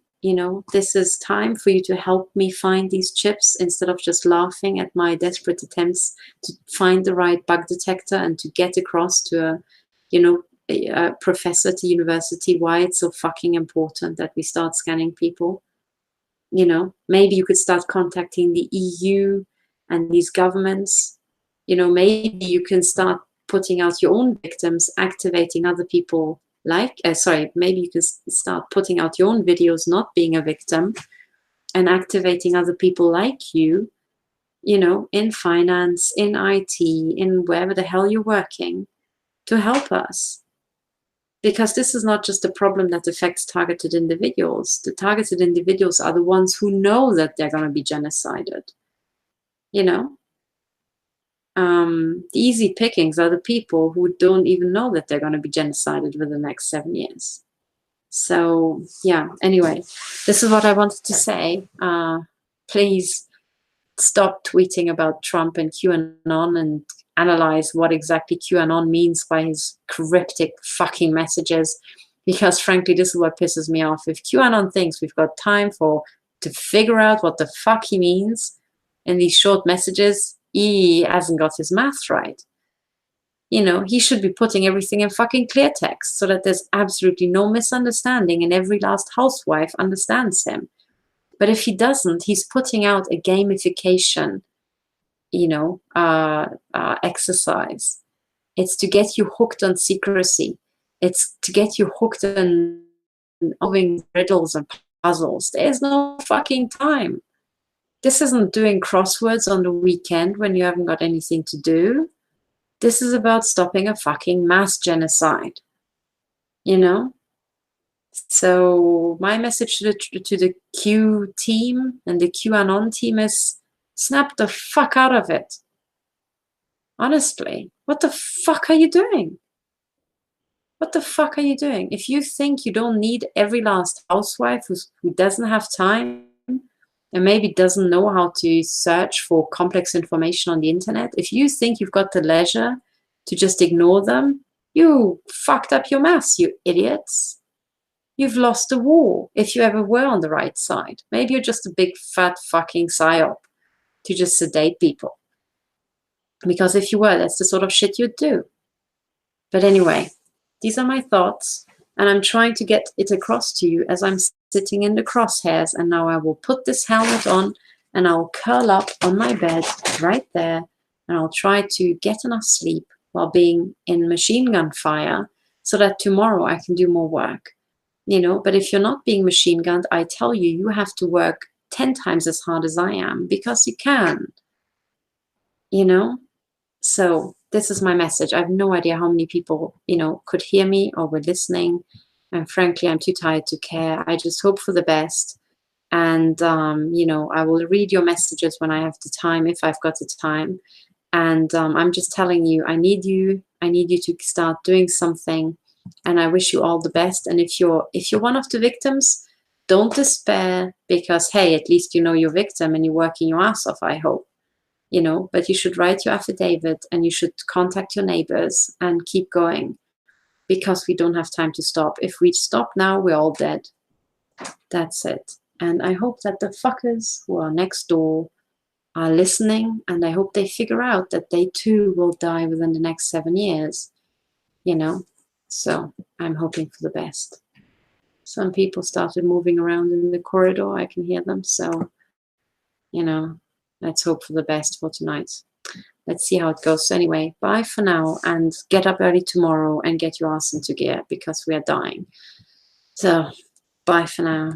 this is time for you to help me find these chips instead of just laughing at my desperate attempts to find the right bug detector and to get across to a professor to university why it's so fucking important that we start scanning people. Maybe you could start contacting the EU and these governments. Maybe you can start putting out your own victims, activating other people. Maybe you can start putting out your own videos, not being a victim, and activating other people like you, in finance, in IT, in wherever the hell you're working, to help us. Because this is not just a problem that affects targeted individuals. The targeted individuals are the ones who know that they're going to be genocided. The easy pickings are the people who don't even know that they're going to be genocided within the next 7 years. So, yeah, anyway, this is what I wanted to say. Please stop tweeting about Trump and QAnon and analyze what exactly QAnon means by his cryptic fucking messages. Because, frankly, this is what pisses me off. If QAnon thinks we've got time to figure out what the fuck he means in these short messages, he hasn't got his math right. He should be putting everything in fucking clear text so that there's absolutely no misunderstanding and every last housewife understands him. But if he doesn't, he's putting out a gamification, exercise. It's to get you hooked on secrecy. It's to get you hooked on solving riddles and puzzles. There's no fucking time. This isn't doing crosswords on the weekend when you haven't got anything to do. This is about stopping a fucking mass genocide, you know? So my message to the Q team and the QAnon team is snap the fuck out of it. Honestly, what the fuck are you doing? What the fuck are you doing? If you think you don't need every last housewife who doesn't have time and maybe doesn't know how to search for complex information on the internet, if you think you've got the leisure to just ignore them, you fucked up your mass, you idiots. You've lost the war if you ever were on the right side. Maybe you're just a big fat fucking psyop to just sedate people. Because if you were, that's the sort of shit you'd do. But anyway, these are my thoughts, and I'm trying to get it across to you as I'm sitting in the crosshairs. And now I will put this helmet on and I'll curl up on my bed right there, and I'll try to get enough sleep while being in machine gun fire so that tomorrow I can do more work. You know, but if you're not being machine gunned, I tell you, you have to work 10 times as hard as I am, because you can, you know? So this is my message. I have no idea how many people, you know, could hear me or were listening. And frankly, I'm too tired to care. I just hope for the best. And, you know, I will read your messages when I have the time, if I've got the time. And I'm just telling you, I need you to start doing something. And I wish you all the best. And if you're one of the victims, don't despair, because, hey, at least you know you're victim and you're working your ass off, I hope. You know, but you should write your affidavit and you should contact your neighbors and keep going, because we don't have time to stop. If we stop now, we're all dead. That's it. And I hope that the fuckers who are next door are listening, and I hope they figure out that they too will die within the next 7 years, you know. So I'm hoping for the best. Some people started moving around in the corridor. I can hear them. So, you know, let's hope for the best for tonight. Let's see how it goes. So anyway, bye for now, and get up early tomorrow and get your ass into gear, because we are dying. So bye for now.